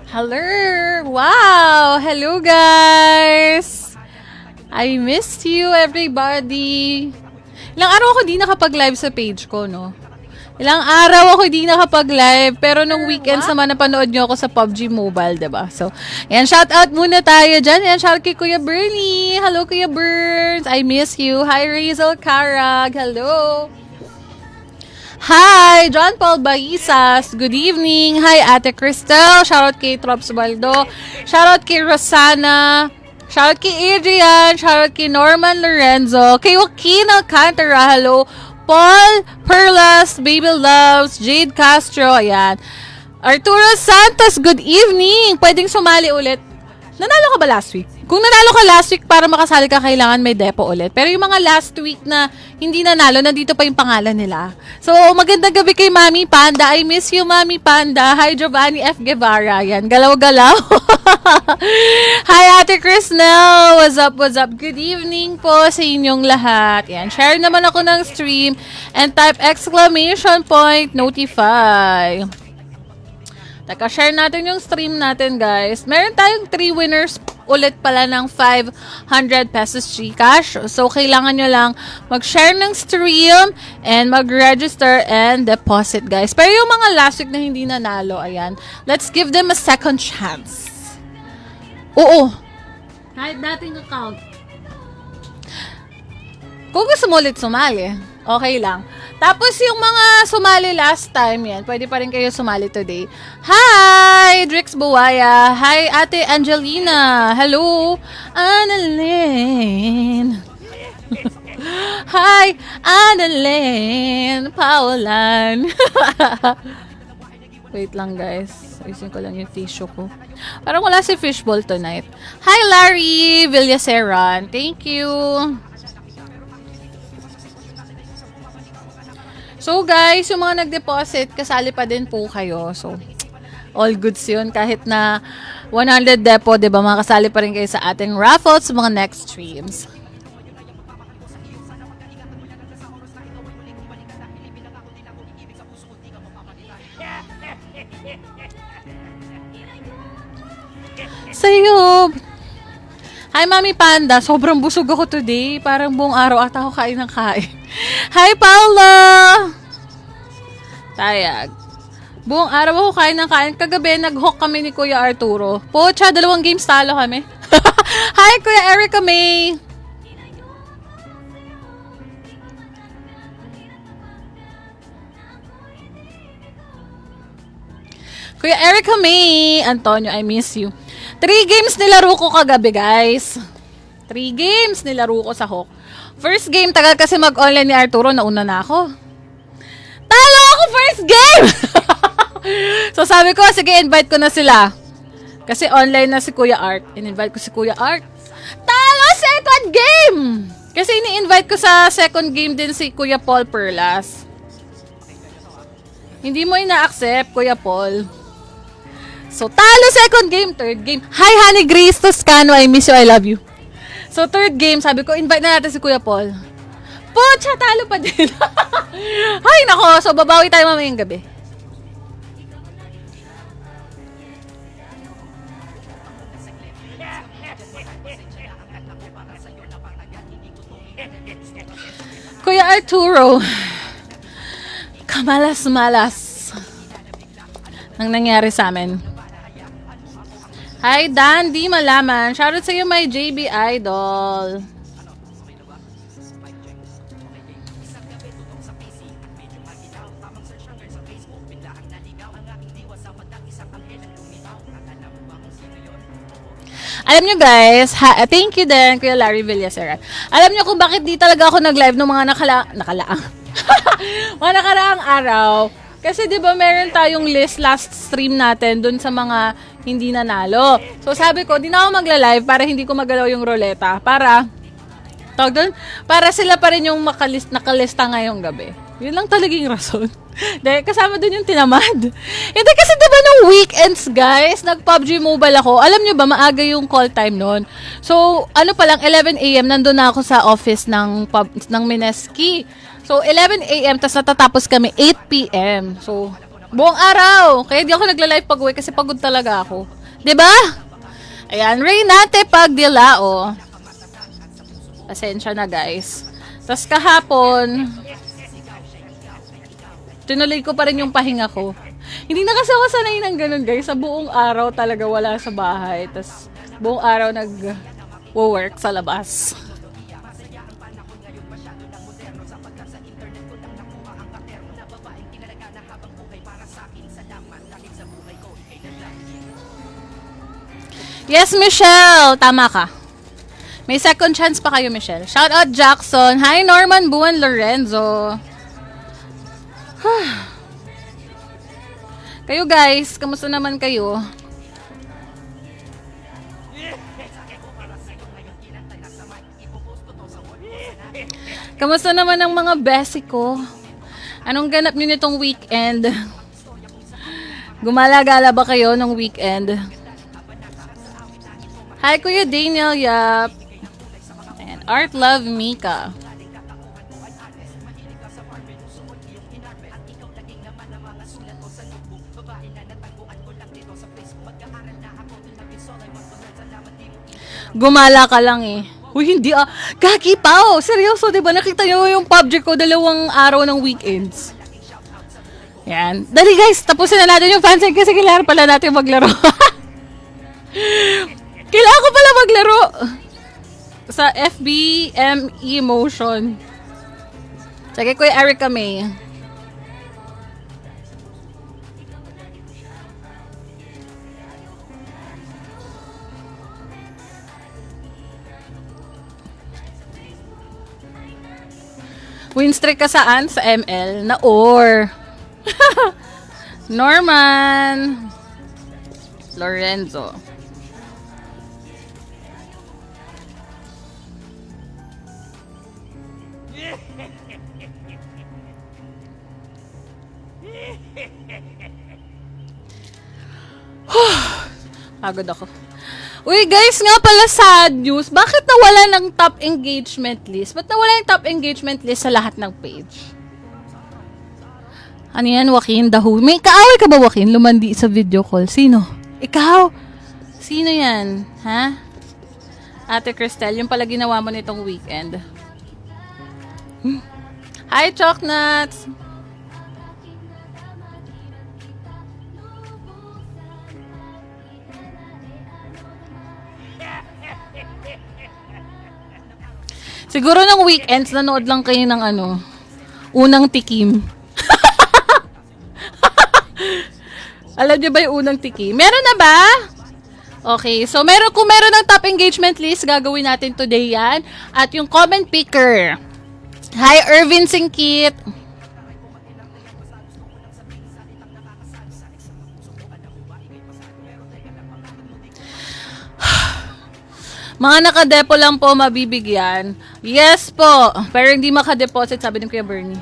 Hello! Wow! Hello, guys! I missed you, everybody! Ilang araw ako di nakapag-live sa page ko, no? Ilang araw ako di nakapag-live, pero nung weekends naman napanood nyo ako sa PUBG Mobile, diba? So, yan, shout out muna tayo dyan. Yan, shout out kay Kuya Bernie. Hello, Kuya Burns. I miss you. Hi, Razel Carag. Hello. Hi, John Paul Baisas. Good evening. Hi, Ate Cristel. Shoutout kay Trops Baldo. Shoutout kay Rosana. Shoutout kay Adrian. Shoutout kay Norman Lorenzo. Kay Joaquin Alcantara. Hello. Paul Perlas, Baby Loves, Jade Castro. Ayan. Arturo Santos. Good evening. Pwedeng sumali ulit. Nanalo ka ba last week? Kung nanalo ka last week, para makasali ka, kailangan may depo ulit. Pero yung mga last week na hindi nanalo, nandito pa yung pangalan nila. So, magandang gabi kay Mami Panda. I miss you, Mami Panda. Hi, Giovanni F. Guevara. Yan, galaw-galaw. Hi, Ate Crisnel. What's up, what's up? Good evening po sa inyong lahat. Yan, share naman ako ng stream and type exclamation point notify. Taka, share natin yung stream natin, guys. Meron tayong 3 winners ulit pala ng 500 pesos Gcash. So, kailangan nyo lang mag-share ng stream and mag-register and deposit, guys. Pero yung mga last week na hindi nanalo, ayan, let's give them a second chance. Oo. Kahit dating account. Kung gusto mo ulit sumali, okay lang. Tapos yung mga sumali last time, yan, pwede pa rin kayo sumali today. Hi, Drix Buwaya. Hi, Ate Angelina. Hello, Annalyn. Hi, Annalyn Paulan. Wait lang, guys. Ayusin ko lang yung tissue ko. Parang wala si Fishball tonight. Hi, Larry Villaseran. Thank you. So guys, yung mga nag-deposit, kasali pa din po kayo. So, all goods yun. Kahit na 100 depo, diba, makasali pa rin kayo sa ating raffles sa mga next streams. Sa'yo. Hi, Mami Panda. Sobrang busog ako today. Parang buong araw ata ako kain ng kain. Hi, Paula! Tayag. Buong araw ako kain ng kain. Kagabi, nag-hook kami ni Kuya Arturo. Pocha, 2 games talo kami. Hi, Kuya Erica May! Kuya Erica May! Antonio, I miss you. 3 games nilaro ko kagabi, guys. 3 games nilaro ko sa hook. First game, tagal kasi mag-online ni Arturo, nauna na ako. Talo ako first game! So sabi ko, sige, invite ko na sila. Kasi online na si Kuya Art. In-invite ko si Kuya Art. Talo second game! Kasi ini-invite ko sa second game din si Kuya Paul Perlas. Hindi mo ina-accept, Kuya Paul. So, talo second game, third game. Hi, Honey Grace Toscano. I miss you, I love you. So, third game, sabi ko, invite na natin si Kuya Paul. Pocha, talo pa din. Hay, nako. So, babawi tayo mamayang gabi. Kuya Arturo, kamalas-malas ang nangyari sa amin. Hi, Dan, di malaman. Shoutout sa iyo, my JB Idol. Alam nyo guys, thank you din, Kuya Larry Villaseran. Alam nyo kung bakit di talaga ako nag-live ng mga mga nakaraang araw. Kasi di ba meron tayong list last stream natin dun sa mga hindi nanalo. So sabi ko, di na ako magla-live para hindi ko magalaw yung ruleta. Para sila pa rin yung nakalista ngayong gabi. Yun lang talaga yung rason. Dahil kasama dun yung tinamad. Hindi kasi diba nung weekends, guys, nag-PUBG Mobile ako. Alam nyo ba, maaga yung call time nun. So, ano pa lang, 11 a.m. nandun na ako sa office ng Mineski. So, 11 a.m. tas natatapos kami 8 p.m. So, buong araw. Kaya di ako nagla-live pag-uwi kasi pagod talaga ako. Diba? Ayan, Reynate Pagdilao. Pasensya na, guys. Tas kahapon, tinuloy ko pa rin yung pahinga ko. Hindi na kasi ako sanay ng ganun, guys. Sa buong araw talaga wala sa bahay. Tas buong araw nag-work sa labas. Yes, Michelle! Tama ka. May second chance pa kayo, Michelle. Shout out Jackson. Hi, Norman Buwan Lorenzo. Kayo guys, kamusta naman kayo? Kamusta naman ang mga besi ko? Anong ganap nyo nitong weekend? Gumala-gala ba kayo ng weekend? Hi, Kuya Daniel Yap. And Art Love Mika. Gumala ka lang eh. Uy, hindi ah. Gagi pa oh. Seryoso, diba? Nakita nyo yung PUBG ko 2 araw ng weekends. Yan. Dali guys, tapusin na natin yung fansign kasi kailangan pala natin maglaro. Kailangan ko pala maglaro. Sa FBME Motion. Sige, Kuya Erica May. Win streak ka saan? Sa ML? Na or. Norman. Lorenzo. Pagod ako. Uy guys, nga pala sad news. Bakit nawala ng top engagement list? Ba't nawala yung top engagement list sa lahat ng page? Ano yan, Joaquin Dahu? May kaaway ka ba, Joaquin? Lumandi sa video call. Sino? Ikaw? Sino yan? Ha? Ate Cristel, yung pala ginawa mo nitong weekend. Hi, Chocnuts! Siguro ng weekends, nanood lang kayo ng unang tikim. Alam niyo ba yung unang tikim? Meron na ba? Okay, so kung meron ng top engagement list, gagawin natin today yan. At yung comment picker. Hi, Irvin Singkit. Mga nakadepo lang po mabibigyan. Yes po. Pero hindi makadeposit, sabi ni Kuya Bernie.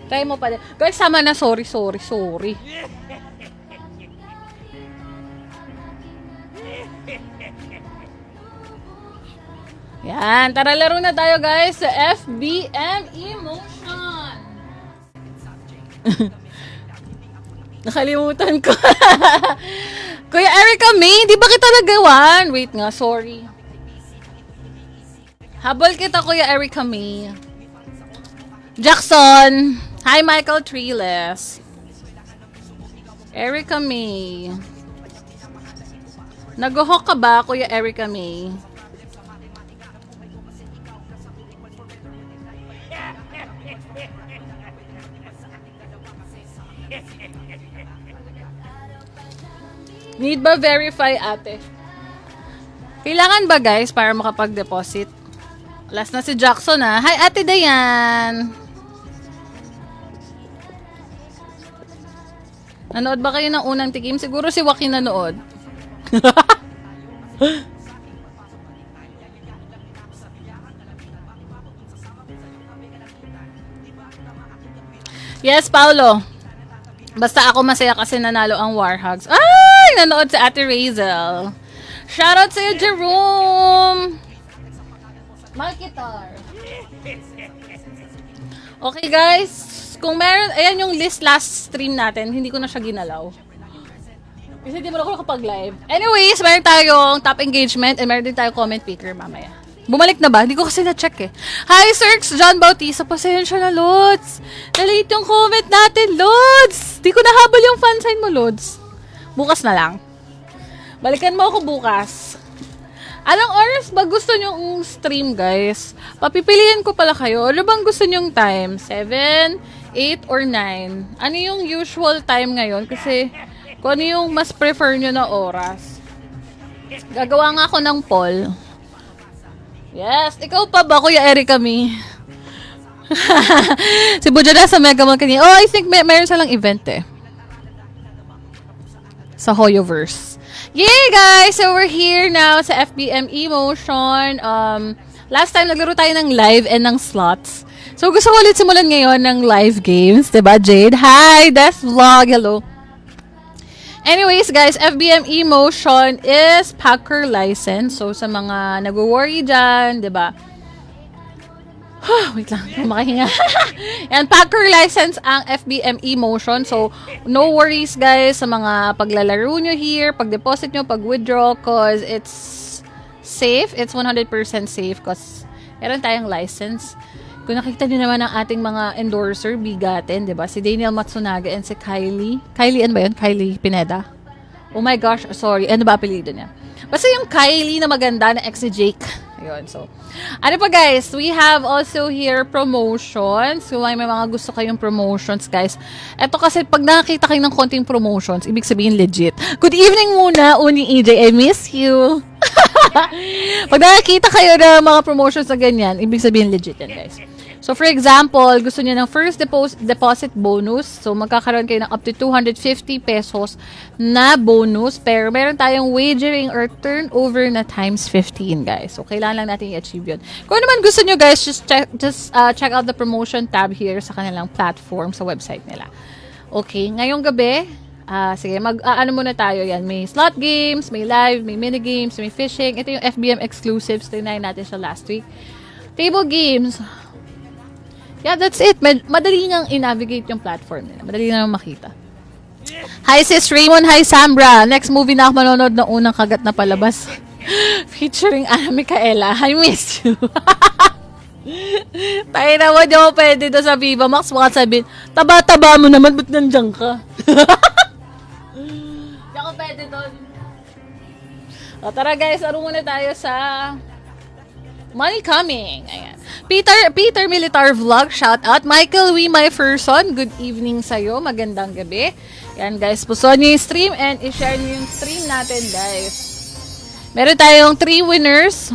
Try mo pa din. Guys, sama na. Sorry. Yan. Tara, laro na tayo guys sa FBM Emotion. Nakalimutan ko. Kuya Erica May, di ba kita nagawan? Wait nga, sorry. Habol kita, Kuya Erica May. Jackson. Hi, Michael Triles. Erica May. Nag-hook ka ba, Kuya Erica May? Need ba verify, ate? Kailangan ba, guys, para makapag-deposit? Last na si Jackson, ha? Hi, Ate Dayan! Nanood ba kayo ng unang tikim? Siguro si Joaquin nanood. Yes, Paulo. Basta ako masaya kasi nanalo ang Warhogs. Ay! Nanood si Ate Razel. Shoutout sa'yo, Jerome! Marketer. Okay, guys. Kung meron, ayan yung list last stream natin. Hindi ko na siya ginalaw. Kasi di mo na ako nakapag-live. Anyways, meron tayong top engagement and meron din tayong comment picker mamaya. Bumalik na ba? Hindi ko kasi na-check eh. Hi, Sirks John Bautista. Pasensya na, Lods. Na-late yung comment natin, Lods. Di ko nahabol yung fan sign mo, Lods. Bukas na lang. Balikan mo ako bukas. Anong oras ba gusto nyong stream, guys? Papipiliin ko pala kayo. Ano bang gusto nyong time? 7, 8, or 9? Ano yung usual time ngayon? Kasi kung ano yung mas prefer nyo na oras. Gagawa nga ako ng poll. Yes, ikaw pa ba, Kuya Eric kami? Si Bujada sa Mega Mall kanina. Oh, I think mayroon silang event eh. Sa Hoyoverse. Yay, guys! So, we're here now sa FBM Emotion. Last time, naglaro tayo ng live and ng slots. So, gusto ko ulit simulan ngayon ng live games. Diba, Jade? Hi! Death Vlog! Hello! Anyways, guys, FBM Emotion is Packer license. So, sa mga nag-worry dyan, diba? Wait lang, makahinga. And Packer license ang FBM Emotion. So, no worries, guys, sa mga paglalaro nyo here, pag-deposit nyo, pag-withdraw, cause it's safe. It's 100% safe cause meron tayong license. Kung nakita nyo naman ang ating mga endorser, bigatin, di ba? Si Daniel Matsunaga and si Kylie. Kylie, ano ba yun? Kylie Pineda. Oh my gosh, sorry. Ano ba apelido niya? Basta yung Kylie na maganda na ex ni Jake. Ayun, so. Ano pa guys? We have also here promotions. So, may mga gusto kayong promotions, guys. Ito kasi, pag nakakita kayo ng konting promotions, ibig sabihin legit. Good evening muna, Uni EJ. I miss you. Pag nakakita kayo ng mga promotions na ganyan, ibig sabihin legit yan, guys. So, for example, gusto niyo ng first deposit bonus. So, magkakaroon kayo ng up to 250 pesos na bonus. Pero, meron tayong wagering or turnover na times 15, guys. So, kailangan lang natin i-achieve yun. Kung naman gusto niyo, guys, just check out the promotion tab here sa kanilang platform, sa website nila. Okay, ngayong gabi, sige, ano muna tayo yan. May slot games, may live, may minigames, may fishing. Ito yung FBM exclusives. Tinayin natin siya last week. Table games. Yeah, that's it. Madali nang i-navigate yung platform nila. Madali nang makita. Hi, Sis Raymond. Hi, Sambra. Next movie na ako manonood ng unang kagat na palabas. Featuring Ana Micaela. I miss you. Tayo na mo, di mo pwede doon sa Viva Max. Baka sabihin, taba-taba mo naman, ba't nandiyan ka? Di ako pwede doon. O, tara guys, aro muna tayo sa Money Coming. Ayan. Peter Militar Vlog, shout out. Michael We My Person, good evening sa'yo. Magandang gabi. Yan guys, puso niyo yung stream and i-share niyo yung stream natin guys. Meron tayong 3 winners.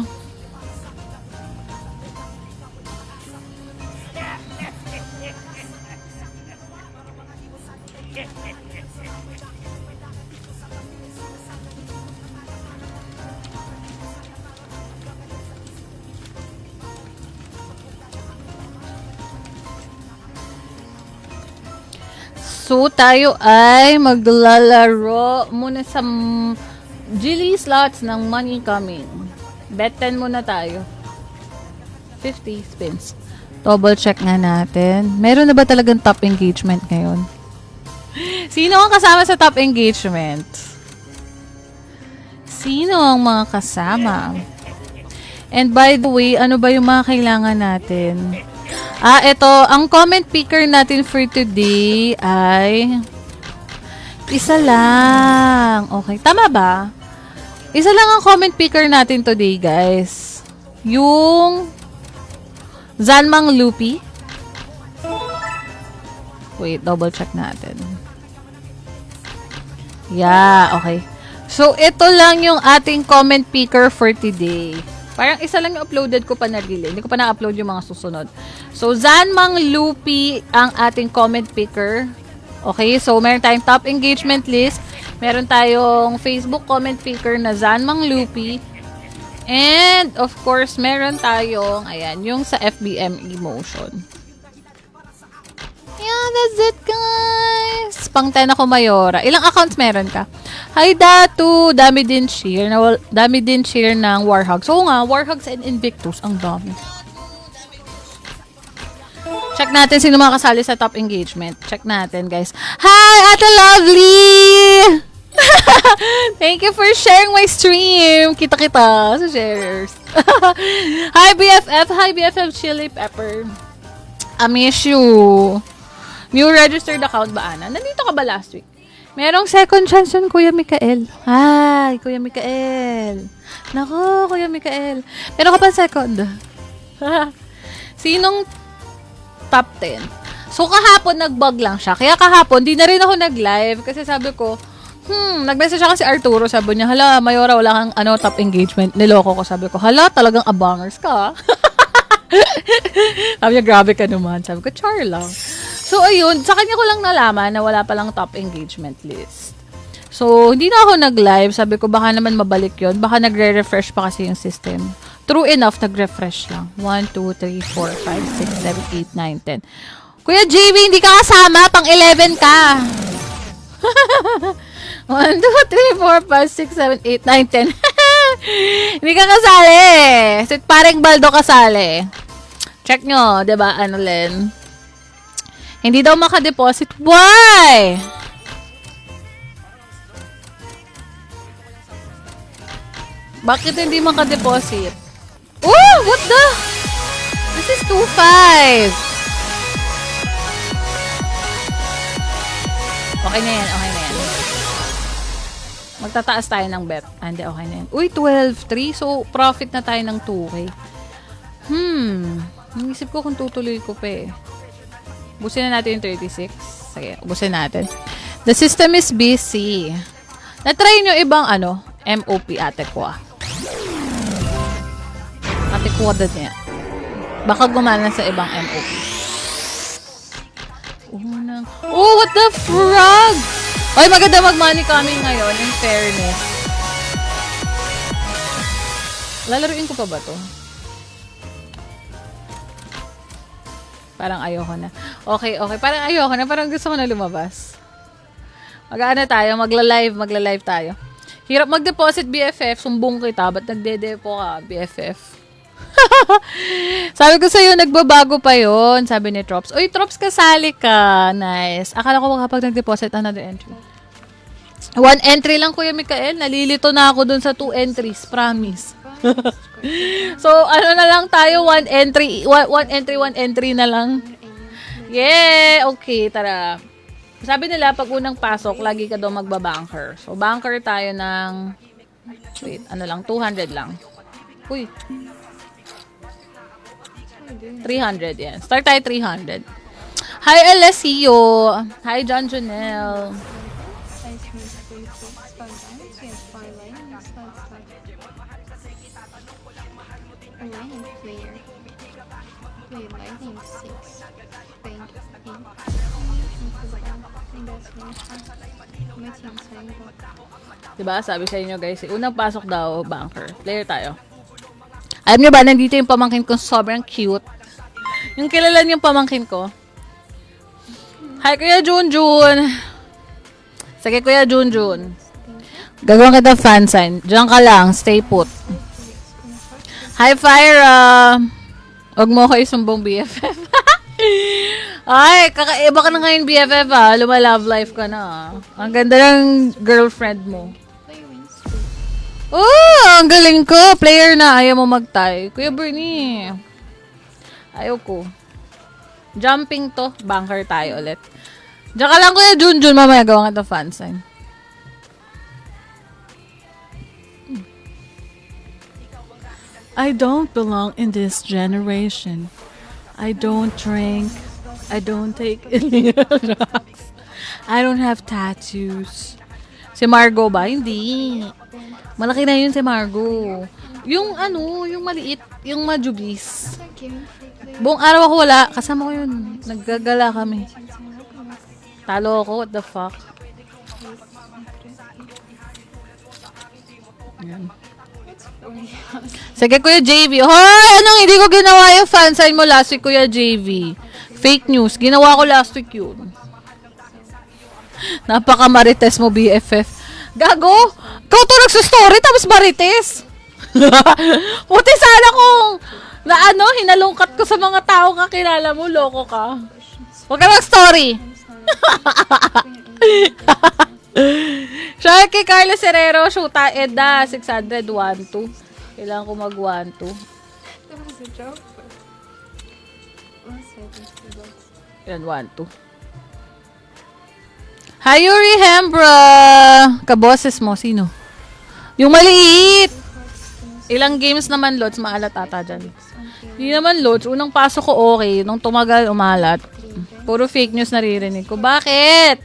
So, tayo ay maglalaro muna sa Gilly slots ng Money Coming. Bet 10 muna tayo. 50 spins. Double check nga natin. Meron na ba talagang top engagement ngayon? Sino ang kasama sa top engagement? Sino ang mga kasama? And by the way, ano ba yung mga kailangan natin? Ito, ang comment picker natin for today ay isa lang. Okay, tama ba? Isa lang ang comment picker natin today, guys. Yung Zanmang Lupi. Wait, double check natin. Yeah, okay. So, ito lang yung ating comment picker for today. Parang isa lang yung uploaded ko pa na reel. Hindi ko pa na-upload yung mga susunod. So, Zanmang Lupi ang ating comment picker. Okay, so meron tayong top engagement list. Meron tayong Facebook comment picker na Zanmang Lupi. And, of course, meron tayong, ayan, yung sa FBM Emotion. Yeah, that's it, guys. Pang 10 ako, Mayora. Ilang accounts meron ka? Hi, Datu. Dami din share ng Warhogs. Oo nga, Warhogs and Invictus. Ang dami. Check natin sino mga kasali sa top engagement. Check natin, guys. Hi, Ate Lovely! Thank you for sharing my stream. Kita-kita sa shares. Hi, BFF. Hi, BFF Chili Pepper. I miss you. New registered account ba, Ana? Nandito ka ba last week? Merong second chance yun, Kuya Mikael. Hi, Kuya Mikael. Nako, Kuya Mikael. Meron ka pa second? Sinong top 10? So, kahapon nag-bug lang siya. Kaya kahapon, di na rin ako nag-live. Kasi sabi ko, nag-message siya kasi Arturo. Sabi niya, hala, Mayora, wala kang top engagement. Niloko ko. Sabi ko, hala, talagang abangers ka. Sabi niya, grabe ka naman. Sabi ko, char lang. So, ayun, sa kanya ko lang nalaman na wala palang top engagement list. So, hindi na ako nag-live. Sabi ko, baka naman mabalik yon. Baka nagre-refresh pa kasi yung system. True enough, nag-refresh lang. 1, 2, 3, 4, 5, 6, 7, 8, 9, 10. Kuya JV, hindi ka kasama. Pang 11 ka. 1, 2, 3, 4, 5, 6, 7, 8, 9, 10. Hindi ka kasali. Si pareng Baldo kasali. Check nyo, diba? Ano, Len? Hindi daw makadeposit. Why? Bakit hindi makadeposit? Oh, what the? This is 2.5. Okay na yan, okay na yan. Magtataas tayo ng bet. Hindi, okay na yan. Uy, 12.3. So, profit na tayo ng 2K. Naisip ko kung tutuloy ko pa eh. Ubusin na natin yung 36. Sige, ubusin natin. The system is busy. Na-try nyo ibang MOP Ate Kwa. Ate Kwa din niya. Baka gumana sa ibang MOP. Oh, what the frog? Ay, maganda mag-money coming ngayon, in fairness. Lalaruin ko pa ba to? Parang ayoko na. Okay. Parang ayoko na. Parang gusto ko na lumabas. Mag-ano tayo? Magla-live tayo. Hirap mag-deposit, BFF. Sumbong kita. Ba't nagde-depo ka, BFF? Sabi ko sa'yo, nagbabago pa yon, sabi ni Trops. Uy, Trops, kasali ka. Nice. Akala ko kapag nag-deposit, another entry. 1 entry lang, Kuya Mikael. Nalilito na ako dun sa 2 entries. Promise. So, na lang tayo? 1 entry na lang. Yeah! Okay, tara. Sabi nila, pag unang pasok, lagi ka daw magbabanker. So, banker tayo ng... Wait, 200 lang. Uy. 300, yan. Start tayo 300. Hi, Alessio. Hi, John Junel. Diba? Sabi sa inyo, guys, unang pasok daw, banker. Player tayo. Alam nyo ba, nandito yung pamangkin ko, sobrang cute. Yung kilala yung pamangkin ko. Hi, Kuya Junjun. Sige, Kuya Junjun. Gagawin kita fan sign. Diyan ka lang, stay put. Hi, Fyra. Huwag mo ko isumbong BFF. Ay, kakaiba ka na ngayon, BFF, ha? Luma-love life ka na. Ang ganda ng girlfriend mo. Oh, ang galing ko. Player na. Ayaw mo mag-tie. Kuya Bernie. Ayaw ko. Jumping to. Banker tayo ulit. Diyan ka lang, Kuya Junjun. Mamaya gawa nga ito fan sign. I don't belong in this generation. I don't drink. I don't take any drugs. I don't have tattoos. Si Margo ba? Hindi. Malaki na yun si Margo. Yung yung maliit, yung majubis. Buong araw ako wala. Kasama ko yun. Naggagala kami. Talo ako. What the fuck? Yan. Sige, Kuya JV. Hoy! Anong hindi ko ginawa yung fan sign mo last week, Kuya JV? Fake news. Ginawa ko last week yun. Napaka-marites mo, BFF. Gago! Ikaw to nagsustory, tapos marites. Puti sana kung hinalungkat ko sa mga tao kakilala mo, loko ka. Huwag ka mag-story. Shout kay Carlos Herrero, Shuta Edda, 600, 1-2. Kailangan ko mag 1-2. That was a joke. Yan, 1-2. Hi, Yuri Hembra! Kaboses mo, sino? Yung maliit! Ilang games naman, Lods, maalat ata dyan. Hindi naman, Lods. Unang pasok ko okay. Nung tumagal, umalat. Puro fake news naririnig ko. Bakit?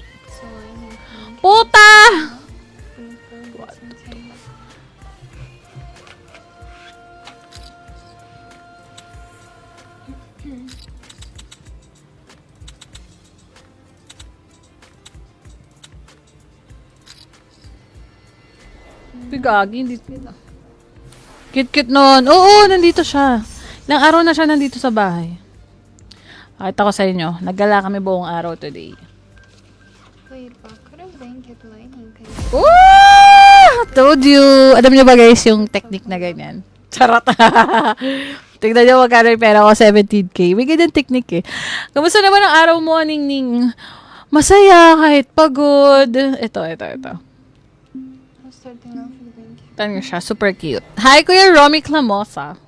Puta! Pigagi, hindi. Cute-cute nun. Oo, nandito siya. Ilang araw na siya nandito sa bahay. Pakita ko sa inyo. Naggala kami buong araw today. Wait, bakit ang blanket lining kayo? Ooh! Told you. Alam niyo ba guys yung technique na ganyan? Charot. Tignan niyo magkano yung pera ko, 17K. May ganyan technique eh. Kamusta naman ang araw mo, Ningning? Masaya kahit pagod. Ito. I'm starting off with blanket. Tanyo siya. Super cute. Hi, Kuya Romy Clamosa.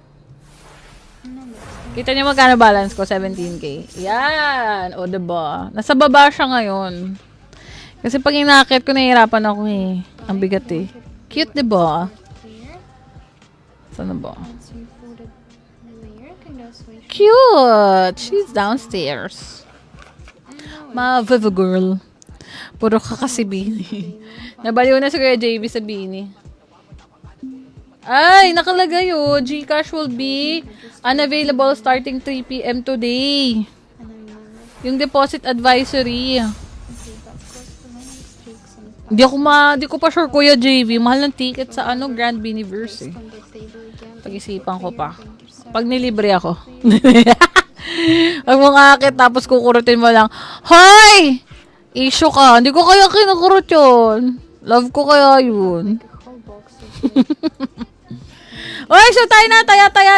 Kita niyo magkano balance ko? 17K. Yan. O, diba? Nasa baba siya ngayon. Kasi pag inakit ko, nahihirapan ako eh. Ang bigat eh. Cute, diba? Clear. Sana ba? Once you put it layer, can you switch? Cute! She's downstairs. Ma-viva girl. Puro ka kasi Bini. Nabaliw na si Kuya JB sa Bini. Ay, nakalagay oh. Gcash will be unavailable starting 3 p.m. today. And then Yung deposit advisory. okay, that's close to my next week's and Di ko pa sure Kuya JB. Mahal ng ticket sa Grand Biniverse eh. on the table again. Pag-isipan ko pa. Pag nilibre ako. Pag mong akit tapos kukurutin mo lang, Hoy! Issue ka. Hindi ko kaya kinukurot yun. Love ko kaya yun. A whole box of Oy, so taya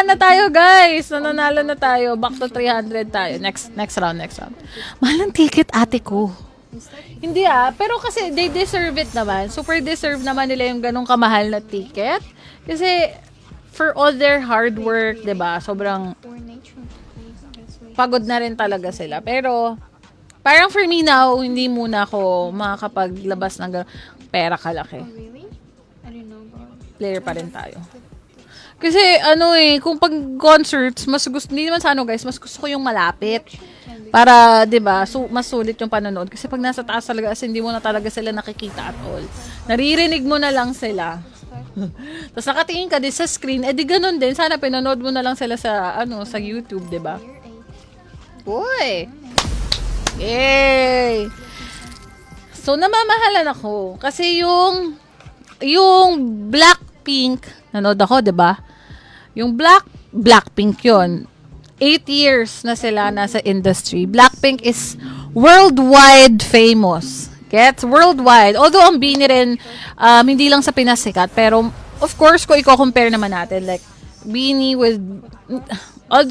na tayo, guys. Nananalo na tayo. Back to 300 tayo. Next round. Mahal ng ticket, ate ko. Hindi pero kasi they deserve it naman. Super deserve naman nila yung ganong kamahal na ticket. Kasi for all their hard work, 'di ba? Sobrang or nature. That's why. pagod na rin talaga sila. Pero parang for me now, hindi muna ako makakapaglabas ng pera kalaki. Oh, really? I didn't know about it. Player pa rin tayo. Kasi kung pag concerts, hindi naman sa guys, mas gusto ko yung malapit. Para, 'di ba, mas sulit yung panonood kasi pag nasa taas talaga as hindi mo na talaga sila nakikita at all. Naririnig mo na lang sila. Tapos nakatingin ka din sa screen, di ganun din. Sana pinanood mo na lang sila sa sa YouTube, 'di ba? Uy. Yay. So namamahalan ako kasi yung Blackpink, nanood ako, 'di ba? Yung Blackpink 'yon. 8 years na sila nasa industry. Blackpink is worldwide famous. Gets? Worldwide. Although ang Bini rin, hindi lang sa Pinas sikat. Pero, of course, kung i-compare naman natin, like, Bini with,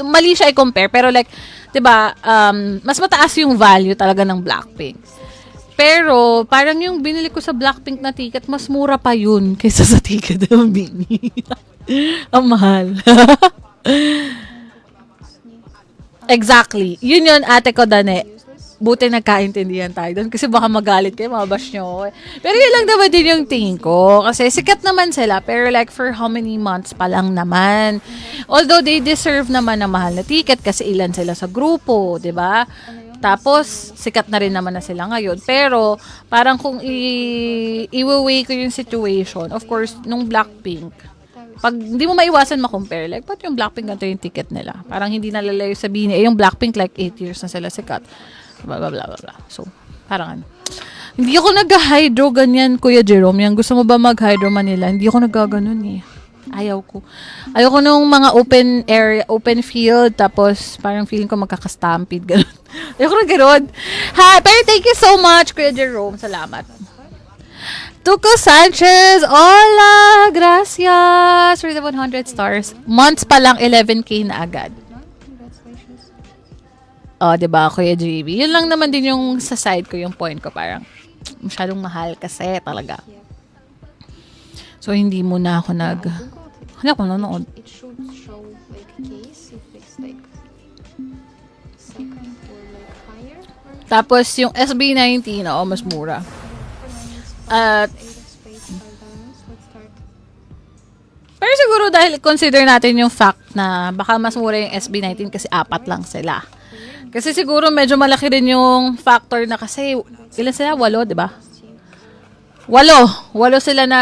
mali siya i-compare, pero like, 'di ba, mas mataas yung value talaga ng Blackpink. Pero, parang yung binili ko sa Blackpink na ticket, mas mura pa yun kaysa sa ticket ng Bini. Ang mahal. Exactly. Yun, ate ko, Dane. Buti nagkaintindihan tayo doon kasi baka magalit kayo, mabash nyo ako. Pero yun lang naman din yung tingin ko. Kasi sikat naman sila, pero like for how many months pa lang naman. Although they deserve naman na mahal na ticket kasi ilan sila sa grupo, di ba? Tapos, sikat na rin naman na sila ngayon. Pero, parang kung i-weigh ko yung situation, of course, nung Blackpink, pag hindi mo maiwasan ma-compare, like, ba't yung Blackpink ganito yung ticket nila? Parang hindi nalalayo sa Bini. Yung Blackpink, like, 8 years na sila sikat. Blah, blah, blah, blah. So, parang hindi ako nag-hydro ganyan, Kuya Jerome. Yan, gusto mo ba mag-hydro Manila? Hindi ako nagaganon eh. Ayaw ko. Ayoko nung mga open area, open field, tapos parang feeling ko magkakastampede, gano'n. Ayoko na gano'n. Ha, pero thank you so much, Kuya Jerome. Salamat. Tuco Sanchez, hola, gracias for the 100 stars. Months pa lang, 11K na agad. Congratulations. Oh, 'di ba, Kuya JB? Yun lang naman din yung sa side ko, yung point ko, parang masyadong mahal kasi talaga. So, hindi muna ako hindi ako nanonood. It should show like case if it's like second or like higher. Or Tapos, yung SB19, mas mura. At, 8 of spades, 5 diamonds. Let's start. pero siguro dahil consider natin yung fact na baka mas mura yung SB19 kasi 4 lang sila. Kasi siguro medyo malaki rin yung factor na kasi, ilan sila? 8, di ba? 8 sila na,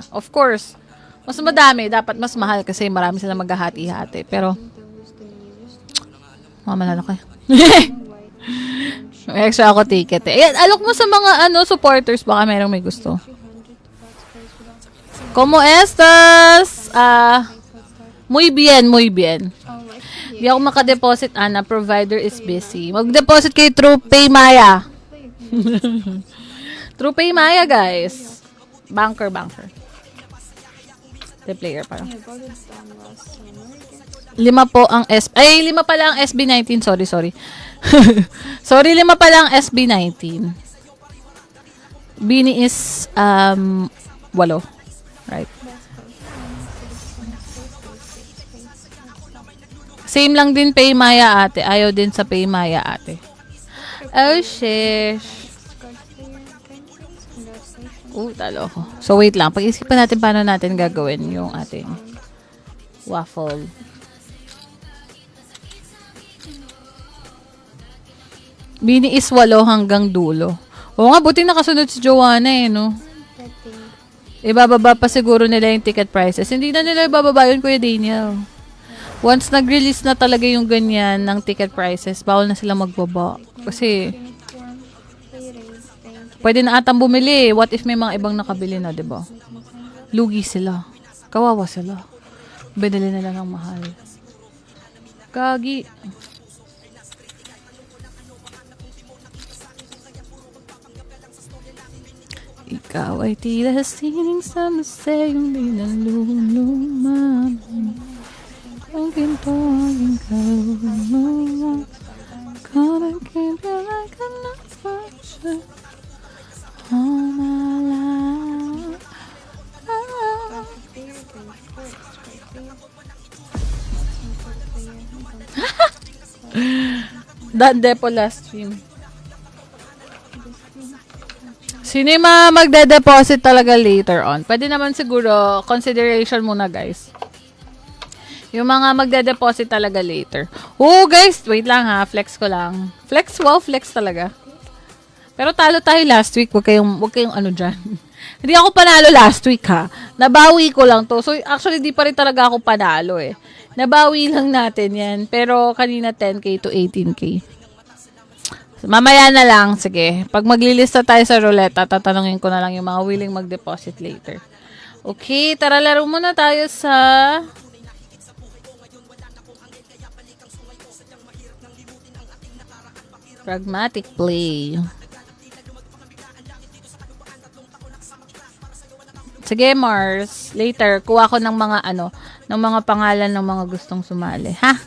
of course, mas madami, dapat mas mahal kasi marami sila maghahati-hati. Pero, mamalala kayo. May extra ako ticket eh. Ayan, alok mo sa mga supporters, baka merong may gusto. 300 flat spades without. Como estas? Muy bien, muy bien. Oh, like Di ako makadeposit, Ana. Provider is busy. Mag-deposit kay True Pay Maya. True Pay Maya, guys. Banker. The player parang. I bought it last summer. I guess. 5 po ang 5 pala ang SB19. Sorry. Sorry, 5 pala ang SB19. Bini is 8. Right. Same lang din Pay Maya, ate. Ayaw din sa Pay Maya, ate. Oh, sheesh. Talo ko. So, wait lang. Pag-isipan natin paano natin gagawin yung ating waffle. Bini is 8 hanggang dulo. Oo nga, buti nakasunod si Joanna no? Ibababa pa siguro nila yung ticket prices. Hindi na nila ibababa yun, Kuya Daniel. Once nag-release na talaga yung ganyan ng ticket prices, bawal na sila magbaba. Kasi, pwede na atang bumili. What if may mga ibang nakabili na, diba? Lugi sila. Kawawa sila. Binili nila ng mahal. Gagi. Ikaw ay tila sining sa masayong linaluluman. Ang ginto ang kaluluman. Gonna keep you like a virgin all my life. Dande po last stream. Sino yung mga magde-deposit talaga later on? Pwede naman siguro, consideration muna guys. Yung mga magde-deposit talaga later. Guys, wait lang ha, flex ko lang. Flex talaga. Pero talo tayo last week, wag kayong ano dyan. Hindi ako panalo last week ha. Nabawi ko lang to. So actually, di pa rin talaga ako panalo eh. Nabawi lang natin yan. Pero kanina 10K to 18K. Mamaya na lang, sige. Pag maglilista tayo sa roulette, tatanungin ko na lang yung mga willing mag-deposit later. Okay, tara laro muna tayo sa Pragmatic Play. Sige, Mars. Later, kuha ko ng mga ng mga pangalan ng mga gustong sumali. Ha?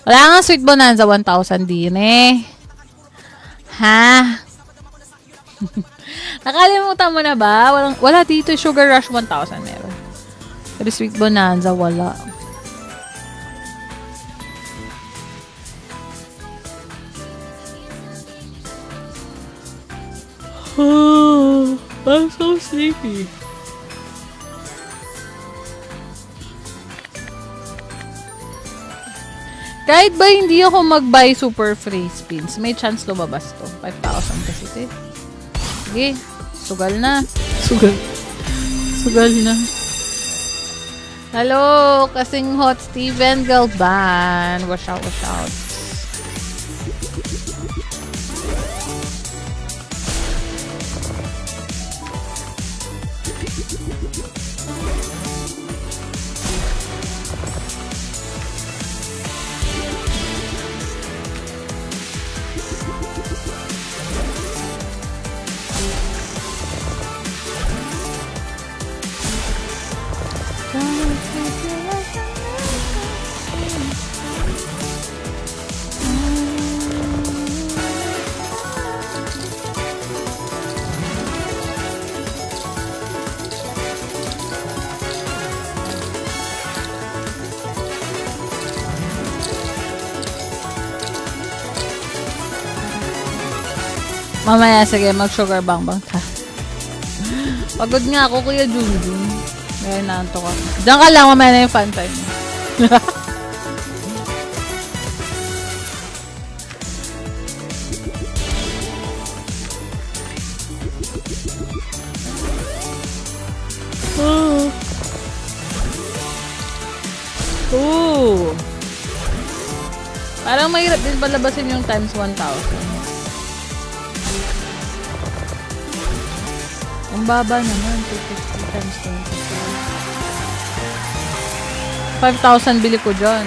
Wala nga Sweet Bonanza 1,000 din eh. Ha? Nakalimutan mo na ba? Wala dito. Sugar Rush 1,000 meron. Pero Sweet Bonanza, wala. Oh, I'm so sleepy. Kahit ba hindi ako mag-buy super free spins, may chance lumabas to. 5,000 kasi ito. Sige, sugal na. Sugal na. Hello, kasing hot Steven Galban. Wash out. Mamaya, sige, mag-sugar bang ta. Pagod nga ako, Kuya Junjun. Ngayon naantok ako. Diyan ka lang, mamaya na yung fun time. Ooh. Parang mahirap din palabasin yung times 1,000. Ang baba naman, 250 times 25. 5,000 bili ko dyan.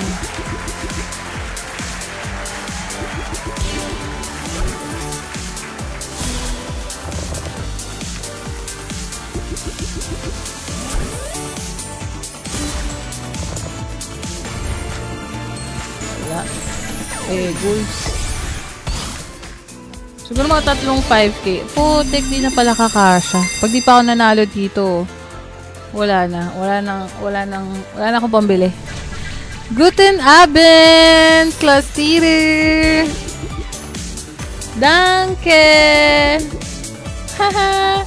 Wala. Goals. Siguro mga tatlong 5K. Putik, di na pala kakasya. Pag di pa ako nanalo dito, wala na. Wala na akong pambili. Guten Abend, Klastiere. Danke. Haha.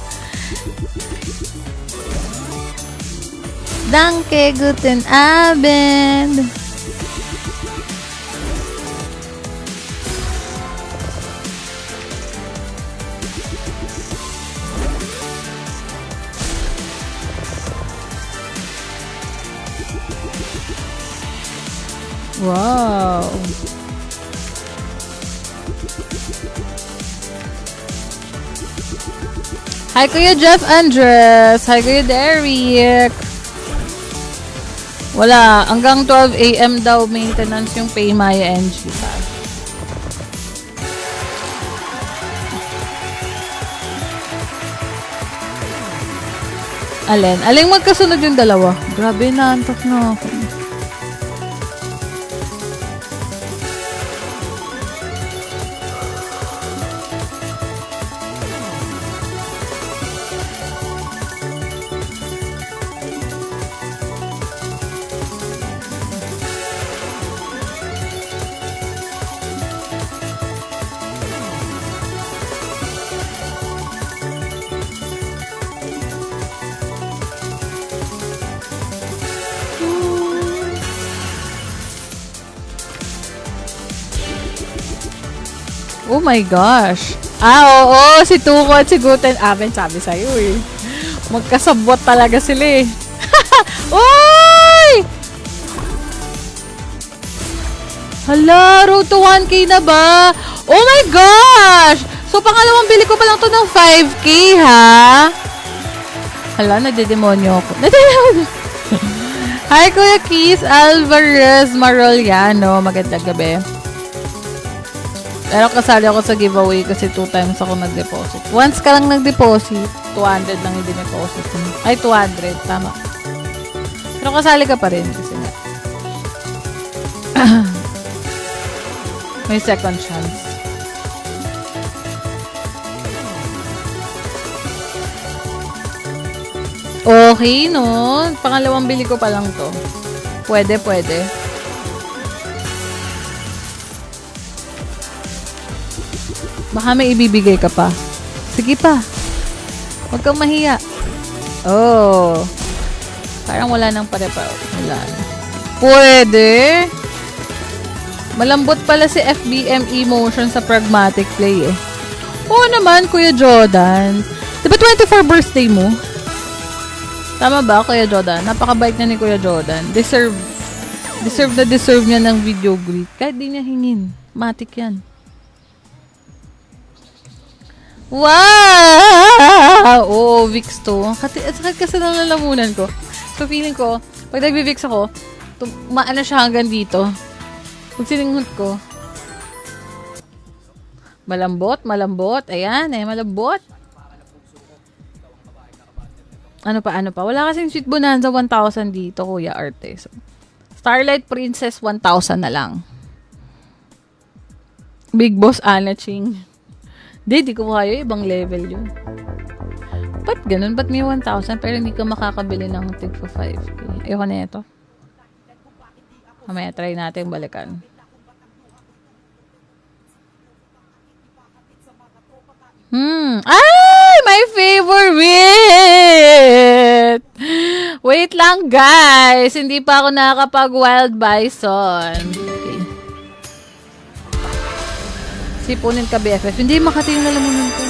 Danke, guten Abend. Wow. Hi, Kuya Jeff Andres. Hi, Kuya Derek. Wala. Hanggang 12 a.m. daw maintenance yung Paymaya NG. Alin? Aling magkasunod yung dalawa? Grabe, naantok na ako. Oh my gosh. Oo, si Tuko at si Guten Abend, sabi sa'yo eh. Magkasabot talaga sila eh. Uy! Hala, road to 1K na ba? Oh my gosh! So, pangalawang bili ko pa lang to ng 5K, ha? Hala, nadidemonyo ako. Hi, Kuya Keith Alvarez Maroliano. Magandang gabi. Pero kasali ako sa giveaway kasi 2 times ako nag-deposit. Once ka lang nag-deposit, 200 lang yung din-deposit. Ay, 200. Tama. Pero kasali ka pa rin kasi nga. May second chance. Okay, no? Pangalawang bili ko pa lang to. Pwede, pwede. Baka may ibibigay ka pa. Sige pa. Huwag kang mahiya. Oh. Parang wala nang pare-pa. Wala na. Pwede. Malambot pala si FBM Emotion sa Pragmatic Play eh. Oo naman, Kuya Jordan. Diba 24 birthday mo? Tama ba, Kuya Jordan? Napakabait na ni Kuya Jordan. Deserve niya ng video greet. Kahit di niya hingin. Matik yan. Wow! Oo, Vicks to. Sakit kasi ng lalamunan ko. So, feeling ko, pag nagbi-Vicks ako, maano siya hanggang dito. Pag sininghot ko, malambot, malambot. Ayan, malambot. Ano pa? Wala kasing Sweet Bonanza 1,000 dito, Kuya Arte. So, Starlight Princess 1,000 na lang. Big Boss Anna Ching. Di ko kaya. Ibang level yun. Ba't ganun? Ba't may 1,000 pero hindi ka makakabili ng tig for 5K? Ayoko na ito. Mamaya try natin balikan. Ay! My favorite! Wait lang, guys. Hindi pa ako nakakapag Wild Bison. Okay. Sipunin ka, BFF. Hindi makating na lamunan ko.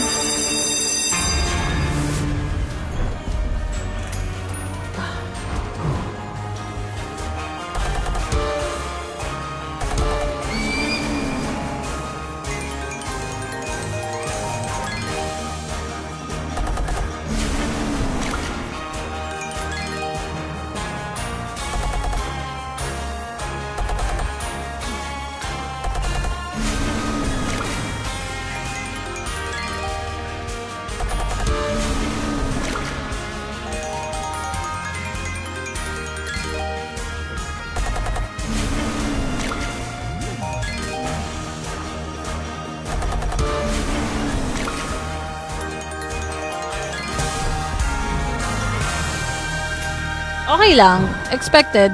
Okay lang. Expected.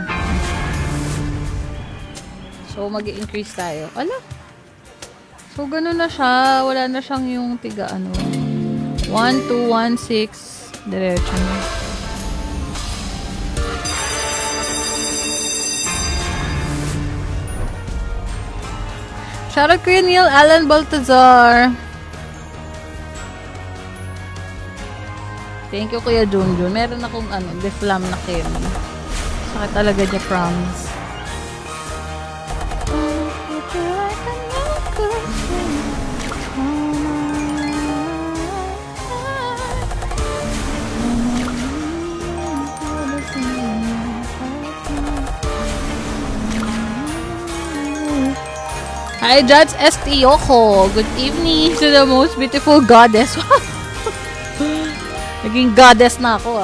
So, mag-increase tayo. Ala? So, ganun na siya. Wala na siyang yung tiga, 1, 2, 1, 6. Diretso na. Shoutout Kuya Neil Alan Baltazar. Thank you, Kuya Junjun. Meron akong deflam na candy. Sakit talaga niya, promise. Hi, Judge Estiyoko. Good evening to the most beautiful goddess. Naging goddess na ako,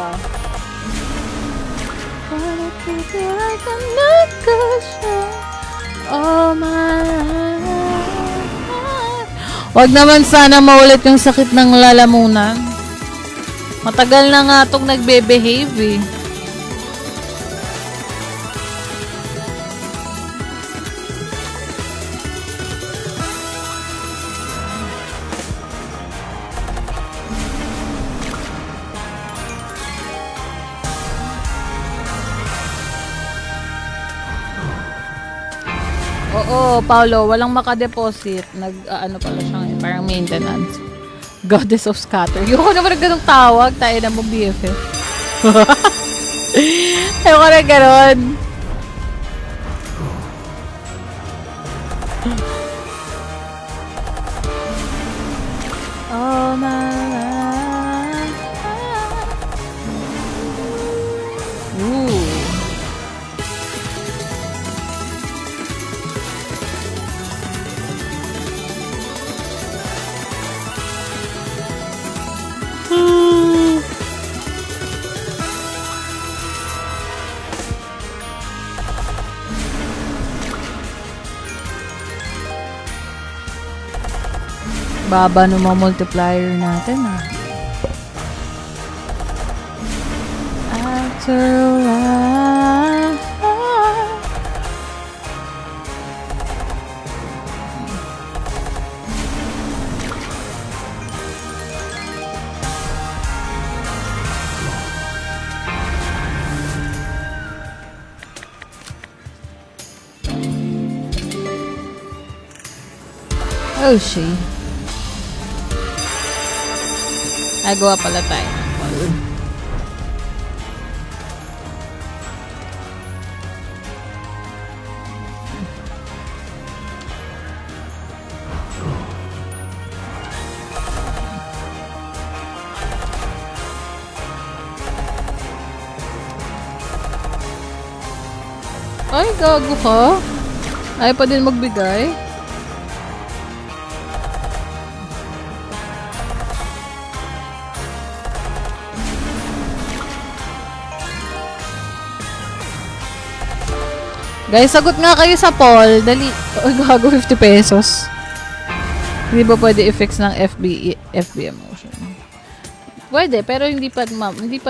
Wag naman sana maulit yung sakit ng lalamunan. Matagal na nga itong nagbe-behave, Oo, Paolo, walang makadeposit. Pala siya ngayon, parang maintenance. Goddess of Scatter. Ayoko naman na ganong tawag. Tayo na mo, BFF. Ayoko na ganon. Oh, my. Ooh. Baba ng mga multiplier natin, After a while. Oh, she. Ay, gawa pala tayo. Ay, gago ka. Ayaw pa din magbigay. Guys, sagot nga kayo sa poll. Dali. Ay, gago, 50 pesos. Hindi ba pwede i-fix ng FB emotion? Pwede, pero hindi pa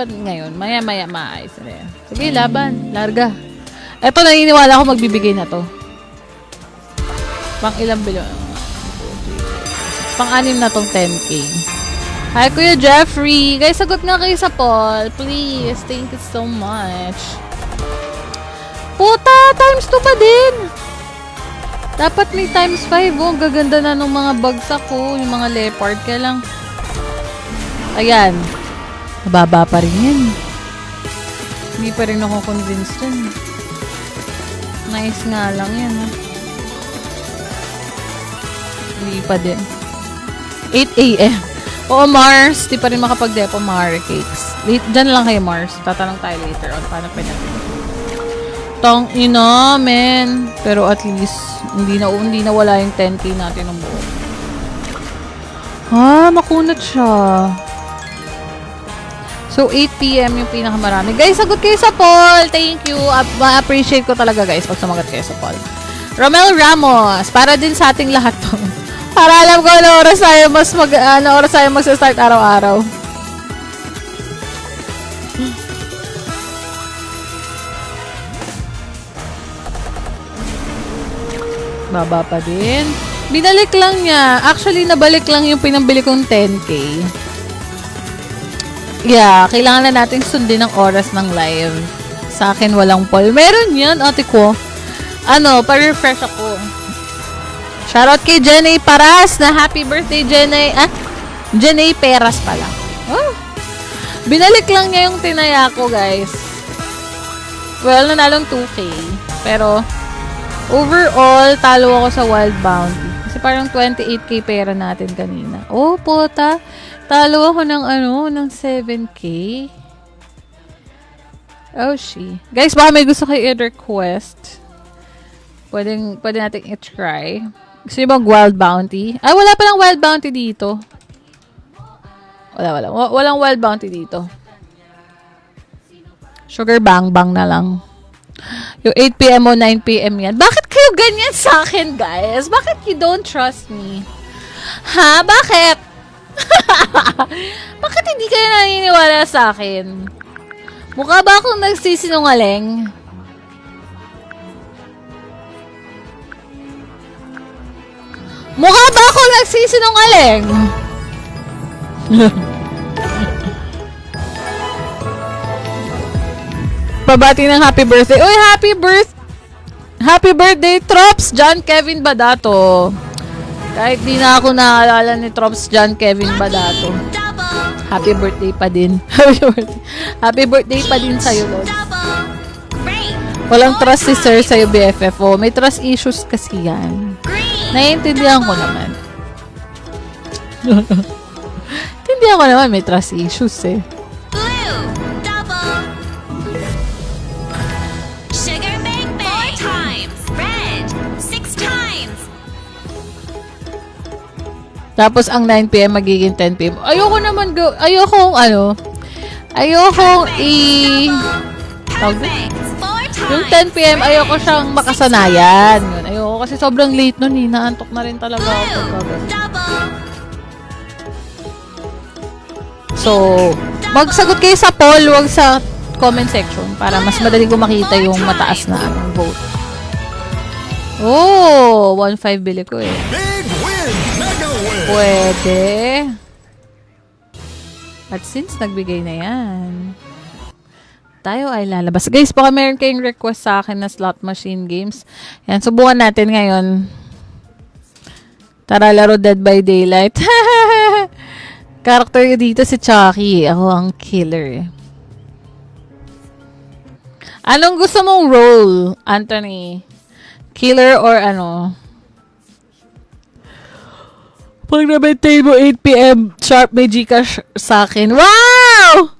ngayon. Maya-maya maayos na yan. Sige, laban. Larga. Eto, naniniwala ako magbibigay na to. Pang ilang bilyon? Pang-anim na tong 10K. Hi, Kuya Jeffrey. Guys, sagot nga kayo sa poll. Please. Thank you so much. Puta! Times 2 pa din! Dapat may times 5. Oh, ang gaganda na ng mga bagsak ko. Yung mga leopard. Kaya lang... Ayan. Mababa pa rin yan. Hindi pa rin ako convinced dun. Nice nga lang yan. Ha? Hindi pa din. 8 a.m. Oo, Mars. Di pa rin makapag-depo mga cakes. Diyan lang kayo, Mars. Tatanong tayo later on. Paano pa natin? Tang ina, men. Pero at least, hindi na wala yung 10K natin ng buo. Makunat siya. So, 8 p.m. yung pinakamarami. Guys, sagot kayo sa poll. Thank you. Ma-appreciate ko talaga, guys, pag sumagot kayo sa poll. Romel Ramos. Para din sa ating lahat to. Para alam ko ano oras tayo mag-start araw-araw. Baba pa din. Binalik lang niya. Actually, nabalik lang yung pinambili kong 10K. Yeah, kailangan na natin sundin ang oras ng live. Sa akin, walang poll. Meron yan, ate ko. Pa-refresh ako. Shoutout kay Jenny Paras na happy birthday, Jenny. Jenny Peras pala. Oh. Binalik lang niya yung tinaya ko, guys. Well, nanalong 2K. Pero, overall, talo ako sa Wild Bounty. Kasi parang 28K pera natin kanina. Oh, puta. Talo ako ng 7K. Oh, guys, baka may gusto kayo i-request. Pwede natin i-try. Gusto niyo bang Wild Bounty? Ay, wala palang Wild Bounty dito. Walang Wild Bounty dito. Sugar Bang Bang na lang. Yung 8 p.m. o 9 p.m. yan. Bakit kayo ganyan sa akin, guys? Bakit you don't trust me? Ha? Bakit? Bakit hindi kayo naniniwala sa akin? Mukha ba akong nagsisinungaling? Mukha ba akong nagsisinungaling? Pabati ng happy birthday. Uy, happy birthday, Trops John Kevin Badato. Kahit di na ako naalala ni Trops John Kevin Badato. Happy birthday pa din. Happy birthday pa din sa'yo, Lord. Walang trust si Sir sa'yo, BFF. Oh, may trust issues kasi yan. Naiintindihan ko naman. Naiintindihan ko naman, may trust issues eh. Tapos ang 9 p.m. magiging 10 p.m. Ayokong yung 10 p.m. ayoko siyang makasanayan. Yun. Ayoko kasi sobrang late nun eh. Naantok na rin talaga ako. So, magsagot kayo sa poll, wag sa comment section para mas madali ko makita yung mataas na vote. Oh, 1.5 bili ko eh. Pwede. At since nagbigay na yan, tayo ay lalabas. Guys, baka meron kayong request sa akin na slot machine games. Yan, subukan natin ngayon. Tara, laro Dead by Daylight. Character dito si Chucky. Ako ang killer. Anong gusto mong role, Anthony? Killer or ano? Pag na-maintain mo 8 p.m. sharp, may Gcash sa akin. Wow!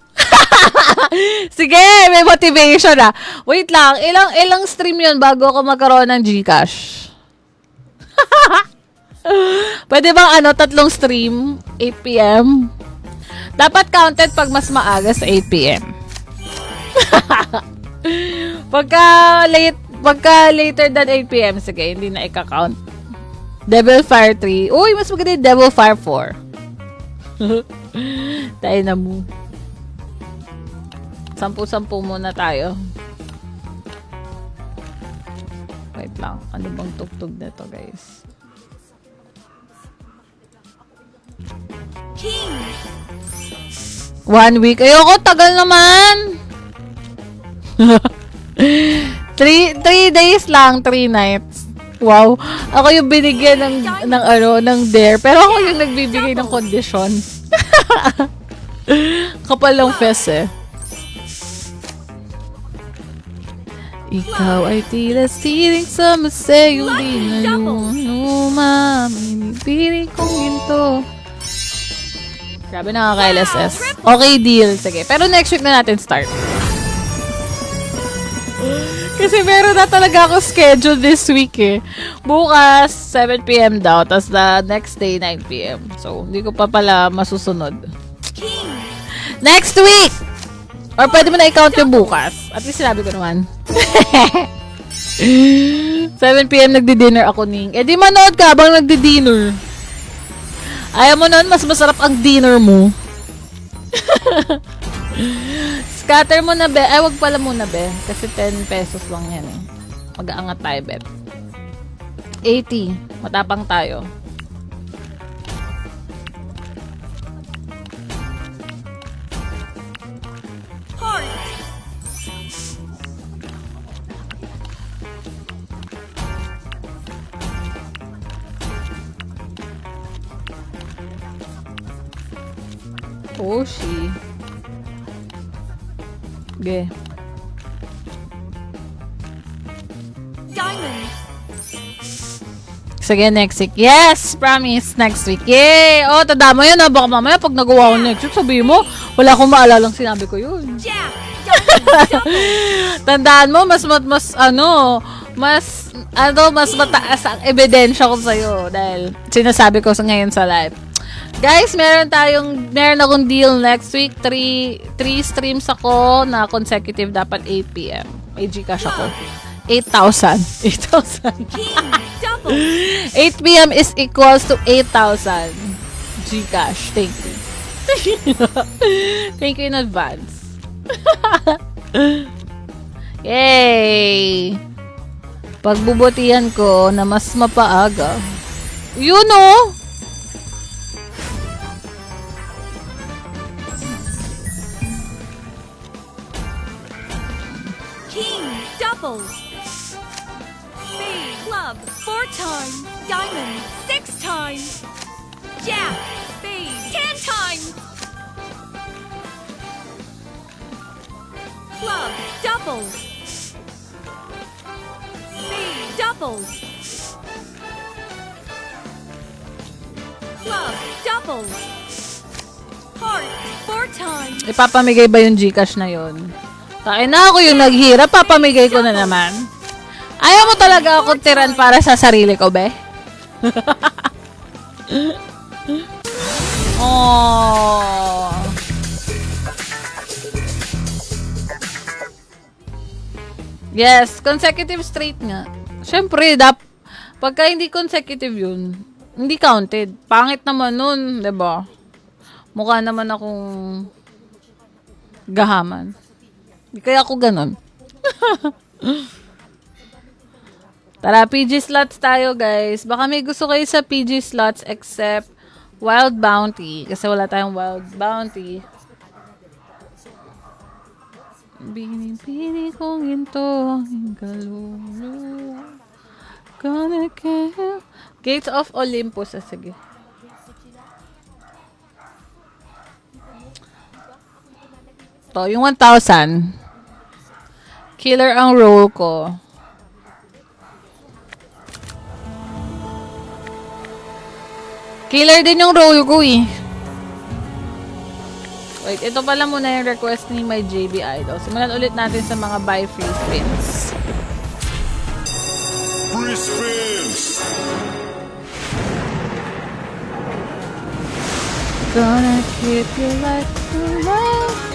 Sige, may motivation na. Wait lang, ilang stream yun bago ako magkaroon ng Gcash? Pwede bang 3 stream? 8 p.m.? Dapat counted pag mas maaga sa 8 p.m. Pagka late Pagka later than 8 p.m., sige, hindi na i-count. Devil Fire 3. Uy, mas maganda yung Devil Fire 4. Tayo na mo. 10-10 muna tayo. Wait lang. Ano bang tugtog na to, guys? King. 1 week. Ayoko, tagal naman. 3 days lang, 3 nights. Wow. Ako yung binigyan ng dare. Pero ako yung nagbibigay ng kondisyon. Kapal ng fest eh. Ikaw ay tila siling sa masayo. Di na yung maminipiling kong ginto. Grabe nakaka-LSS. Okay, deal. Sige. Pero next week na natin start. Kasi meron na talaga ako schedule this week eh. Bukas, 7 p.m. daw. Tapos the next day, 9 p.m. So, hindi ko pa pala masusunod. Next week! Or pwede mo na i-count yung bukas. At least sinabi ko naman. 7 p.m. nagdi-dinner ako ning. Eh di manood ka habang nagdi-dinner. Ayaw mo nun, mas masarap ang dinner mo. Scatter mo na, be. Ay, wag pala muna, be. Kasi 10 pesos lang yan, eh. Mag-aangat tayo, bet. 80. Matapang tayo. Oh, she. Okay. Diamond. Sige, next week. Yes! Promise, next week. Yay! Oh, tanda mo yun, ha? Baka mamaya pag nagawa ko next week, sabihin mo, wala akong maalalang sinabi ko yun. Jack. Tandaan mo, mas mataas ang ebidensya ko sa'yo dahil sinasabi ko ngayon sa live. Guys, meron akong deal next week. 3 streams ako na consecutive, dapat 8 p.m. May Gcash ako. 8,000. 8 p.m. is equals to 8,000 Gcash. Thank you. Thank you in advance. Yay! Pagbubutihan ko na mas mapaaga. You know! Spade, club, 4 times. Diamond, 6 times. Jack, spade, 10 times. Club, doubles. Spade, doubles. Club, doubles. Heart, 4 times. Ipapamigay ba yung Gcash na yon? Kaya na ako yung naghirap, papamigay ko na naman. Ayaw mo talaga akong tiran para sa sarili ko, be? Oh. Yes, consecutive straight nga. Siyempre, pagka hindi consecutive yun, hindi counted. Pangit naman nun, 'di ba? Mukha naman akong gahaman. Kaya ako ganun. Tara, PG slots tayo, guys. Baka may gusto kayo sa PG slots except Wild Bounty. Kasi wala tayong Wild Bounty. Binipili kong ginto ang kaluluwa. Gonna kill. Gates of Olympus. Sige. To, yung 1,000. Killer ang roll ko. Killer din yung roll ko eh. Wait, ito pala muna yung request ni my JB Idol. Simulan ulit natin sa mga buy free spins. Free spins! Gonna keep you like alive.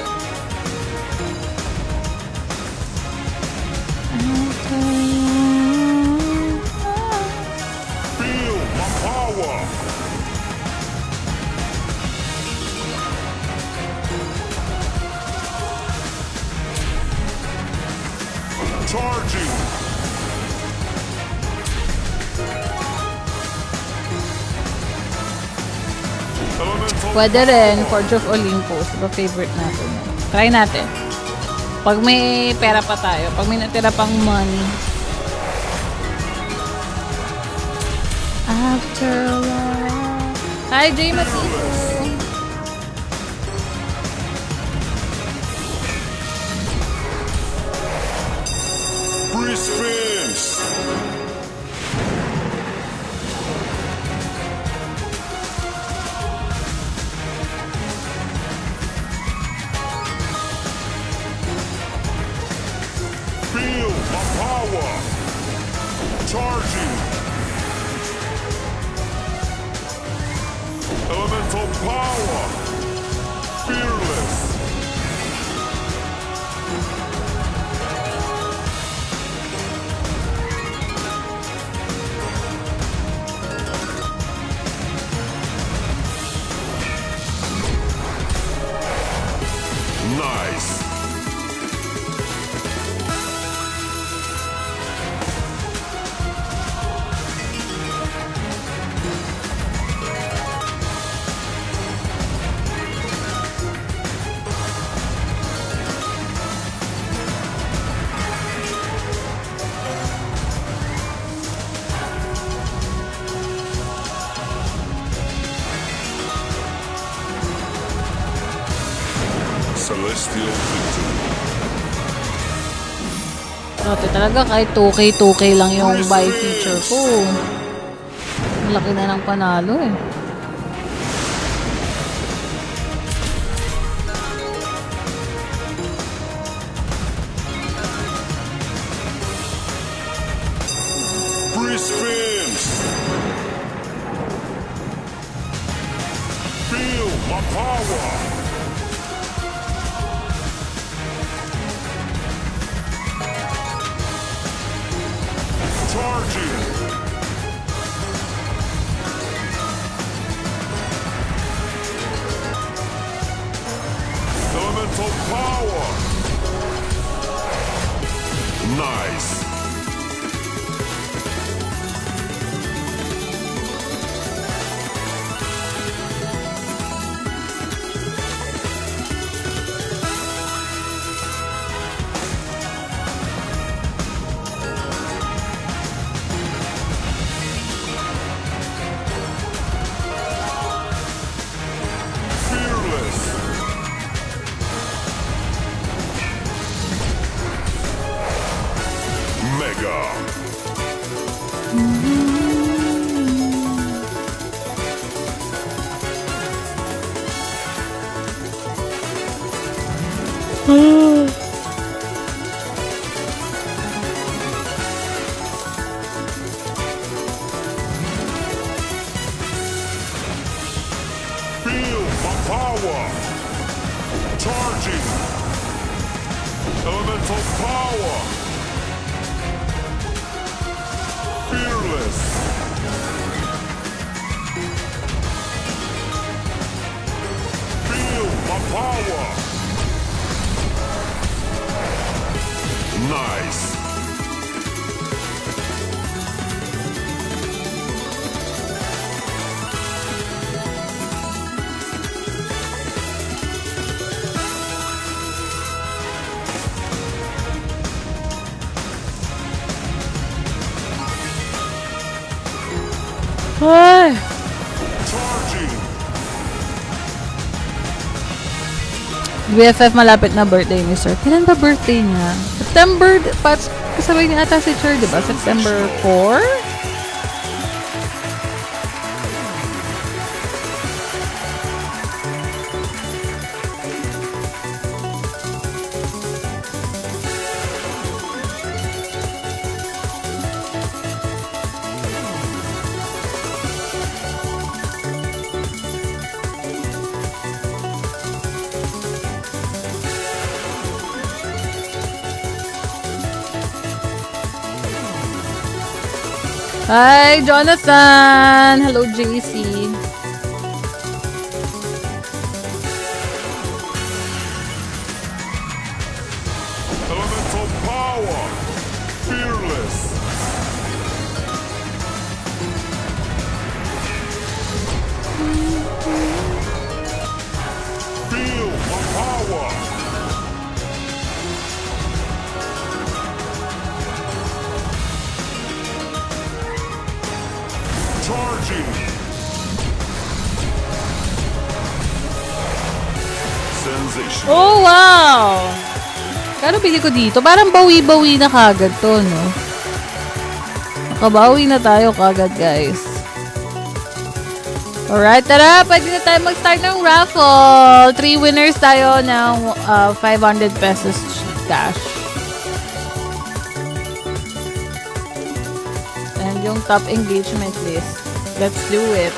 Elemental Pwede rin, power. Forge of Olympus. Diba favorite natin? Try natin. Pag may pera pa tayo, pag may natira pang money. After a while. Hi, Jay Matito. Free spins. Feel my power. Charging. Elemental power. Fearless. Nice. Celestial victory. Dati talaga kahit 2K, 2K lang yung buy feature ko. Laki na ng panalo eh. Free spins. Feel my power. Charging. Elemental power. Nice. Fearless. Mega. Feel my power. Charging. Elemental power. Fearless. Feel my power. Nice. Ay! Charging. BFF malapit na birthday ni Sir. Kailan ba birthday niya? September, kasabay niya ata si Sir, di ba? September 4? Hi, Jonathan! Hello, JC. Elemental power. Fearless. Charging. Sensational. Oh, wow! Kano bili ko dito? Parang bawi-bawi na kagad to, no? Nakabawi na tayo kagad, guys. Alright, tara! Pwede na tayo mag-start ng raffle. 3 winners tayo ng 500 pesos cash. And yung top engagement list. Let's do it.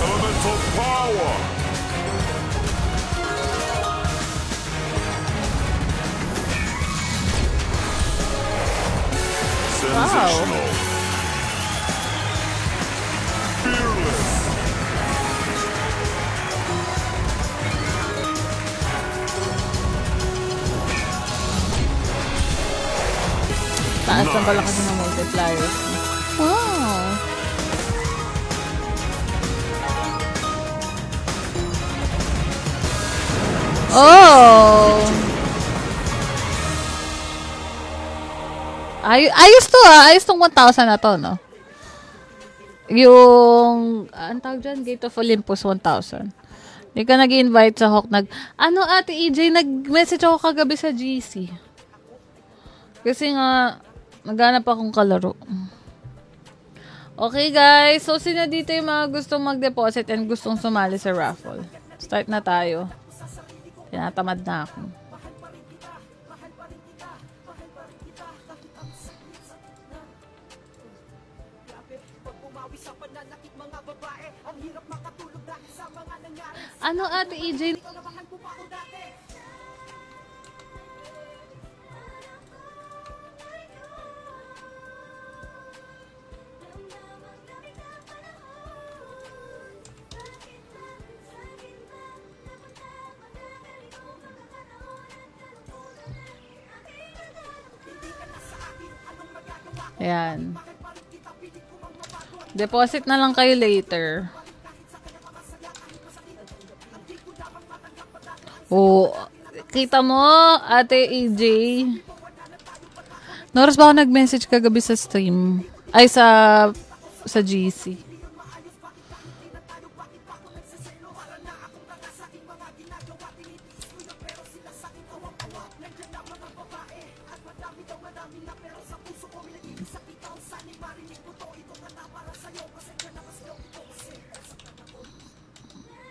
Elemental power. Sensational. Fearless. Taas ang pala kasi ng multipliers. Wow! Oh! Ayos to ayos tong 1,000 na to, no? Yung, ang tawag dyan, Gate of Olympus 1,000. Hindi ka nag-invite sa Hawk. Ano ate EJ, nag-message ako kagabi sa GC. Kasi nga, naghanap akong kalaro. Okay guys, so sino dito yung mga gustong mag-deposit and gustong sumali sa raffle? Start na tayo. Tinatamad na ako. Ano ate EJ? Ayan. Deposit na lang kayo later. Oh, kita mo, ate EJ. Noras ba ako nag-message kagabi sa stream? Ay, sa GC.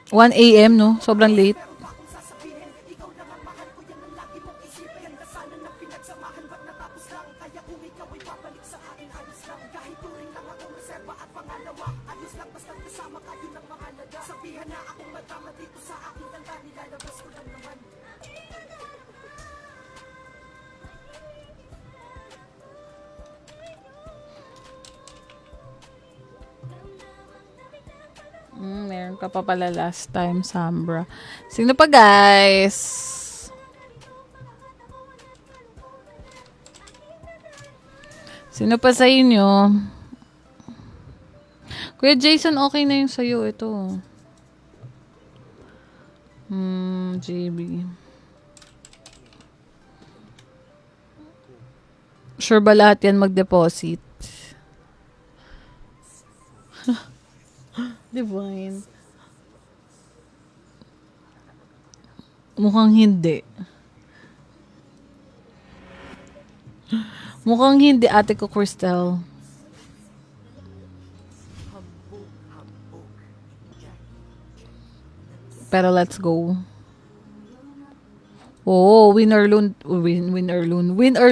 One AM, no? Sobrang late. Meron ka pa pala last time, Sambra. Sino pa, guys? Sino pa sa inyo? Kuya Jason, okay na yung sa'yo. Ito. JB. Sure ba lahat yan mag-deposit? Divine. Mukhang hindi. Mukhang hindi, ate ko, Crystal. Pero let's go. Oh, win or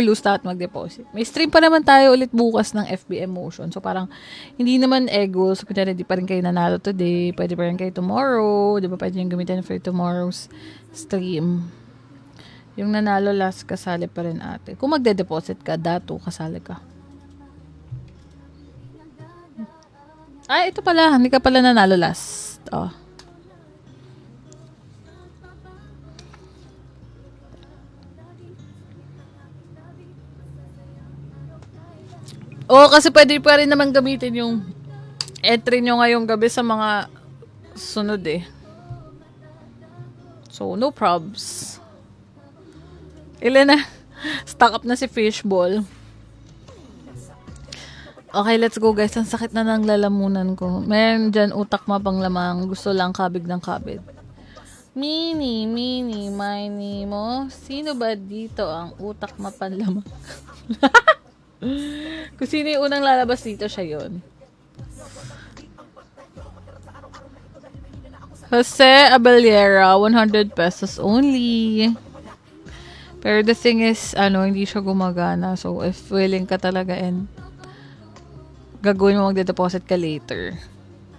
lose lahat mag-deposit. May stream pa naman tayo ulit bukas ng FBM Motion. So parang hindi naman ego. So kunyari di pa rin kayo nanalo today. Pwede pa rin kayo tomorrow. Di ba pwede yung gamitin for tomorrow's stream. Yung nanalo last kasali pa rin ate. Kung magde-deposit ka, dato kasali ka. Ito pala. Hindi ka pala nanalo last. Oh. Oo, kasi pwede pa rin naman gamitin yung entry nyo ngayong gabi sa mga sunod eh. So, no probs. Ilan na? Stock up na si Fishball. Okay, let's go guys. Ang sakit na ng lalamunan ko. Meron dyan utak mapang lamang. Gusto lang kabig ng kabig. Mini, mini, mini mo. Sino ba dito ang utak mapanlamang? Kung sino yung unang lalabas dito, siya yun. Jose Abellera, 100 pesos only. Pero the thing is, hindi siya gumagana. So, if willing ka talaga and gagawin mo magde-deposit ka later.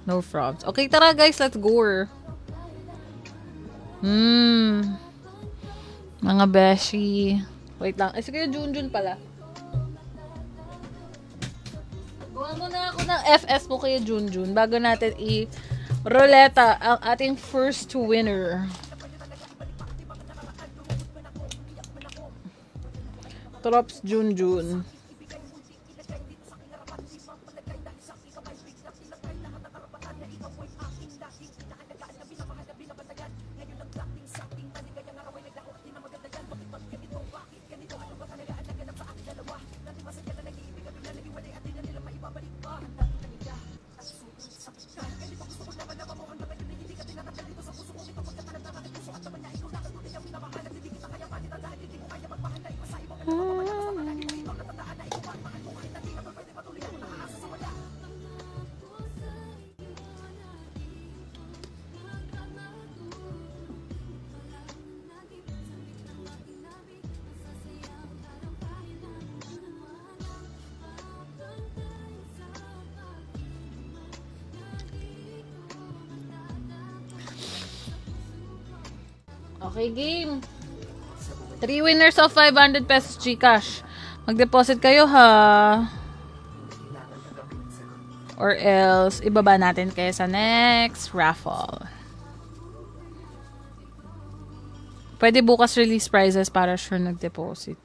No frauds. Okay, tara guys, let's go. Mga beshi. Wait lang. Sige, Junjun pala. Gawa muna ako ng FS mo kay Junjun bago natin i-roleta ang ating first winner. Trops Junjun. Okay, game. 3 winners of 500 pesos GCash. Mag-deposit kayo ha. Or else, ibaba natin kayo sa next raffle. Pwede bukas release prizes para sure nag-deposit.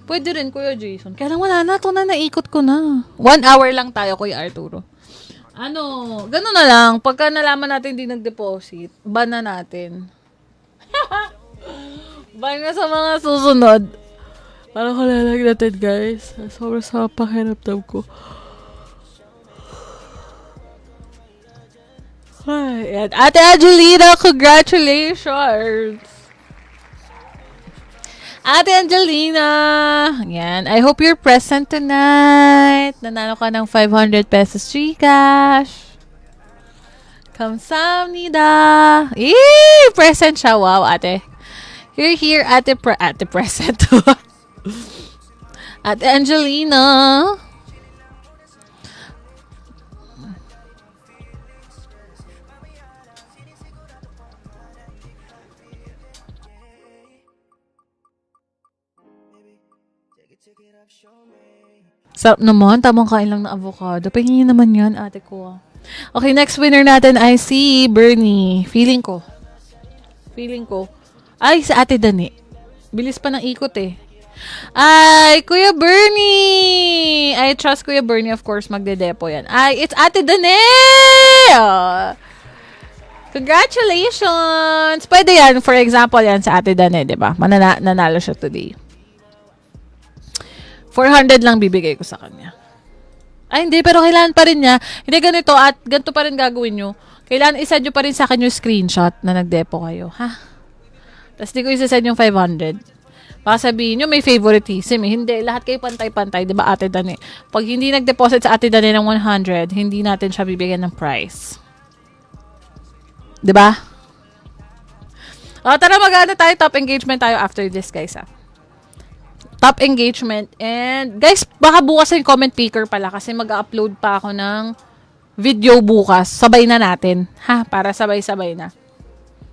Pwede rin, Kuya Jason. Kaya lang wala na. Ito na, naikot ko na. 1 hour lang tayo, Kuya Arturo. Ganun na lang. Pagka nalaman natin hindi nag-deposit, ban na natin. Ban na sa mga susunod. Parang ko lalagnatin, guys. Sobrang sa pakiramdam ko. Ay, Ate Angelina, congratulations! Ate Angelina! Yan. I hope you're present tonight. Nanalo ka ng 500 pesos GCash. Kamsahamnida. Present siya. Wow, ate. You're here, ate present. Ate Angelina. Sarap naman. Tamang kain lang na avocado. Pahingin naman yan, ate ko. Okay, next winner natin ay si Bernie. Feeling ko. Ay, si Ate Dani. Bilis pa ng ikot eh. Ay, Kuya Bernie! I trust Kuya Bernie, of course, magde-depo yan. Ay, it's Ate Dani! Oh. Congratulations! Pwede yan, for example, yan sa Ate Dani, di ba? Nanalo siya today. 400 lang bibigay ko sa kanya. Ay, hindi. Pero kailangan pa rin niya. Hindi ganito at ganito pa rin gagawin nyo. Kailangan isend nyo pa rin sa akin yung screenshot na nag-depo kayo. Ha? Tapos di ko isasend yung 500. Baka sabihin nyo may favoritism eh. Hindi. Lahat kayo pantay-pantay. Diba, Ate Dani? Pag hindi nag-deposit sa Ate Dani ng 100, hindi natin siya bibigyan ng prize. Diba? O, tara mag-ano tayo. Top engagement tayo after this, guys. Top engagement. And, guys, baka bukas yung comment picker pala kasi mag-upload pa ako ng video bukas. Sabay na natin. Ha? Para sabay-sabay na.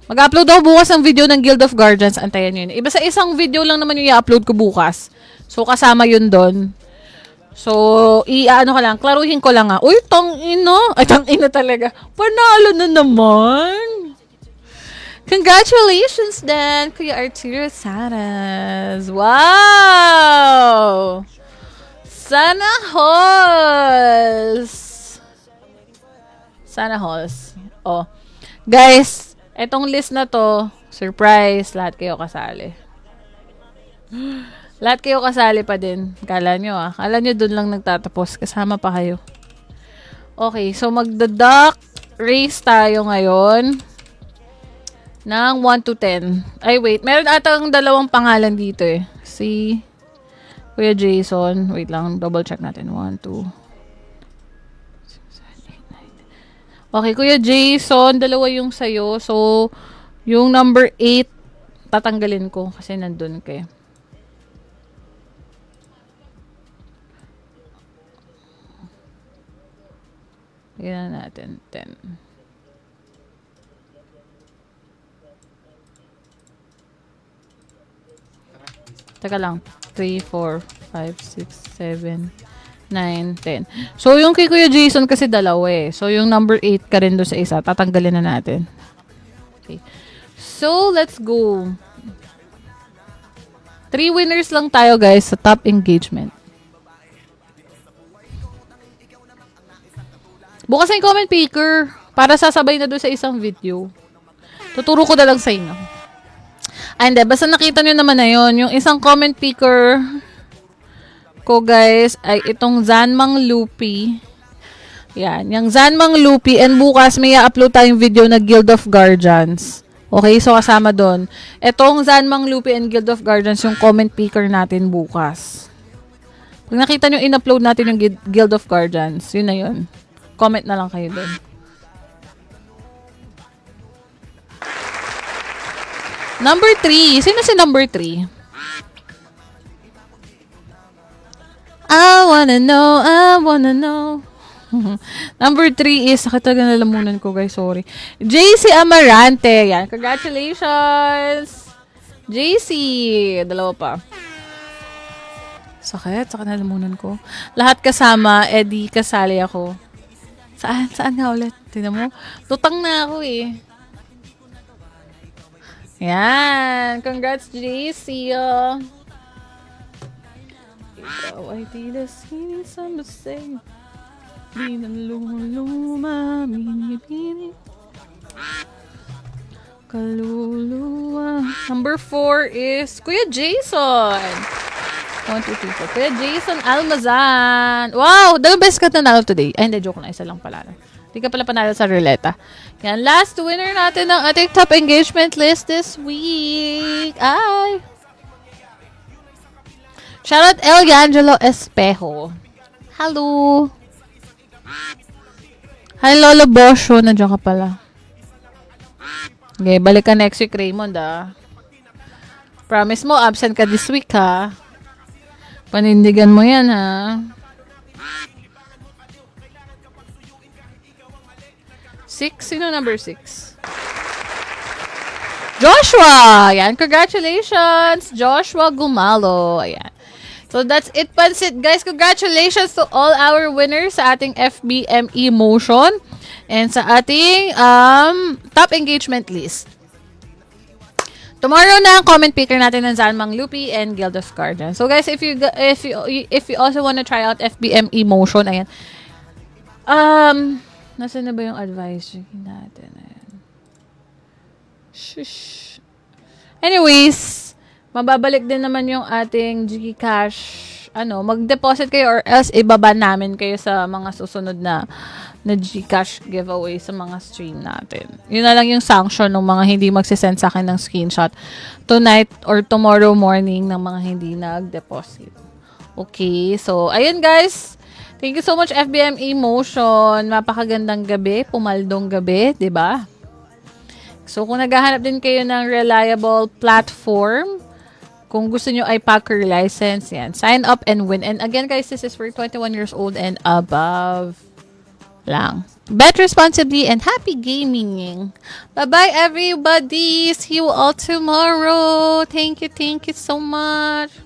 Mag-upload ako bukas ng video ng Guild of Guardians. Antayan nyo yun. Iba sa isang video lang naman yung i-upload ko bukas. So, kasama yun doon. So, klaruhin ko lang Uy, tang-ina. Ay, tang-ina talaga. Panalo na naman. Congratulations then, Kuya Arturo Saras. Wow! Sana Halls. Sana Halls. Oh. Guys, etong list na to, surprise, lahat kayo kasali. Lahat kayo kasali pa din. Kala nyo Kala nyo dun lang nagtatapos. Kasama pa kayo. Okay, so magda-duck race tayo ngayon. Ng 1 to 10. Ay, wait. Meron atang dalawang pangalan dito eh. Si Kuya Jason. Wait lang, double check natin. 1, 2. Okay, Kuya Jason, dalawa yung sa'yo. So, yung number 8, tatanggalin ko kasi nandun kayo. Tignan natin. 10. Teka lang. 3, 4, 5, 6, 7, 9, 10. So, yung kay Kuya Jason kasi dalawa eh. So, yung number 8 ka rin doon sa isa. Tatanggalin na natin. Okay. So, let's go. 3 winners lang tayo guys sa top engagement. Bukas na yung comment picker para sasabay na doon sa isang video. Tuturo ko na lang sa inyo. Ay, hindi. Basta nakita nyo naman na yun. Yung isang comment picker ko, guys, ay itong Zanmang Lupi. Yan. Yung Zanmang Lupi. And bukas may i-upload tayong video na Guild of Guardians. Okay? So, kasama doon. Itong Zanmang Lupi and Guild of Guardians yung comment picker natin bukas. Pag nakita nyo in-upload natin yung Guild of Guardians, yun na yun. Comment na lang kayo doon. Number 3. Sino si number 3? I wanna know. Number 3 is, sakit talaga nalamunan ko guys, sorry. JC Amarante. Yan, congratulations. JC. Dalawa pa. Sakit nalamunan ko. Lahat kasama, Eddie, kasali ako. Saan nga ulit? Tignan mo. Lutang na ako eh. Yan. Congrats, JC. Ikaw ay tila sinisambasay. Di na luma, minipini. Kaluluwa. Number 4 is Kuya Jason. 1, 2, 3, 4. Kuya Jason Almazan. Wow! Dalawang beses ka nanalo today. Ay, hindi. Joke lang. Isa lang pala. Hindi ka pala panalo sa ruleta. Yan. Last winner natin ng ating top engagement list this week. Ay! Shoutout Eliangelo Espejo. Hello! Hi, Lola Bosho. Nandiyan ka pala. Okay, balik ka next week, Raymond, Promise mo, absent ka this week, ha? Panindigan mo yan, ha? 6? Sino number 6? Joshua! Ayan, congratulations! Joshua Gumalo. Ayan. So, that's it, Pansit. Guys, congratulations to all our winners sa ating FBME motion and sa ating top engagement list. Tomorrow na ang comment picker natin ng Zanmang Lupi and Guild of Guardians. So, guys, if you also want to try out FBME motion, ayan. Nasaan na ba yung advice natin? Ayan. Shush. Anyways, mababalik din naman yung ating GCash. Mag-deposit kayo or else ibaba namin kayo sa mga susunod na GCash giveaway sa mga stream natin. Yun na lang yung sanction ng mga hindi magsisend sa akin ng screenshot tonight or tomorrow morning ng mga hindi nag-deposit. Okay, so ayun guys. Thank you so much FBME Motion. Mapakagandang gabi, pumaldong gabi, 'di ba? So kung naghahanap din kayo ng reliable platform, kung gusto nyo ay Packer license, yan. Sign up and win. And again, guys, this is for 21 years old and above lang. Bet responsibly and happy gaming. Bye-bye, everybody. See you all tomorrow. Thank you so much.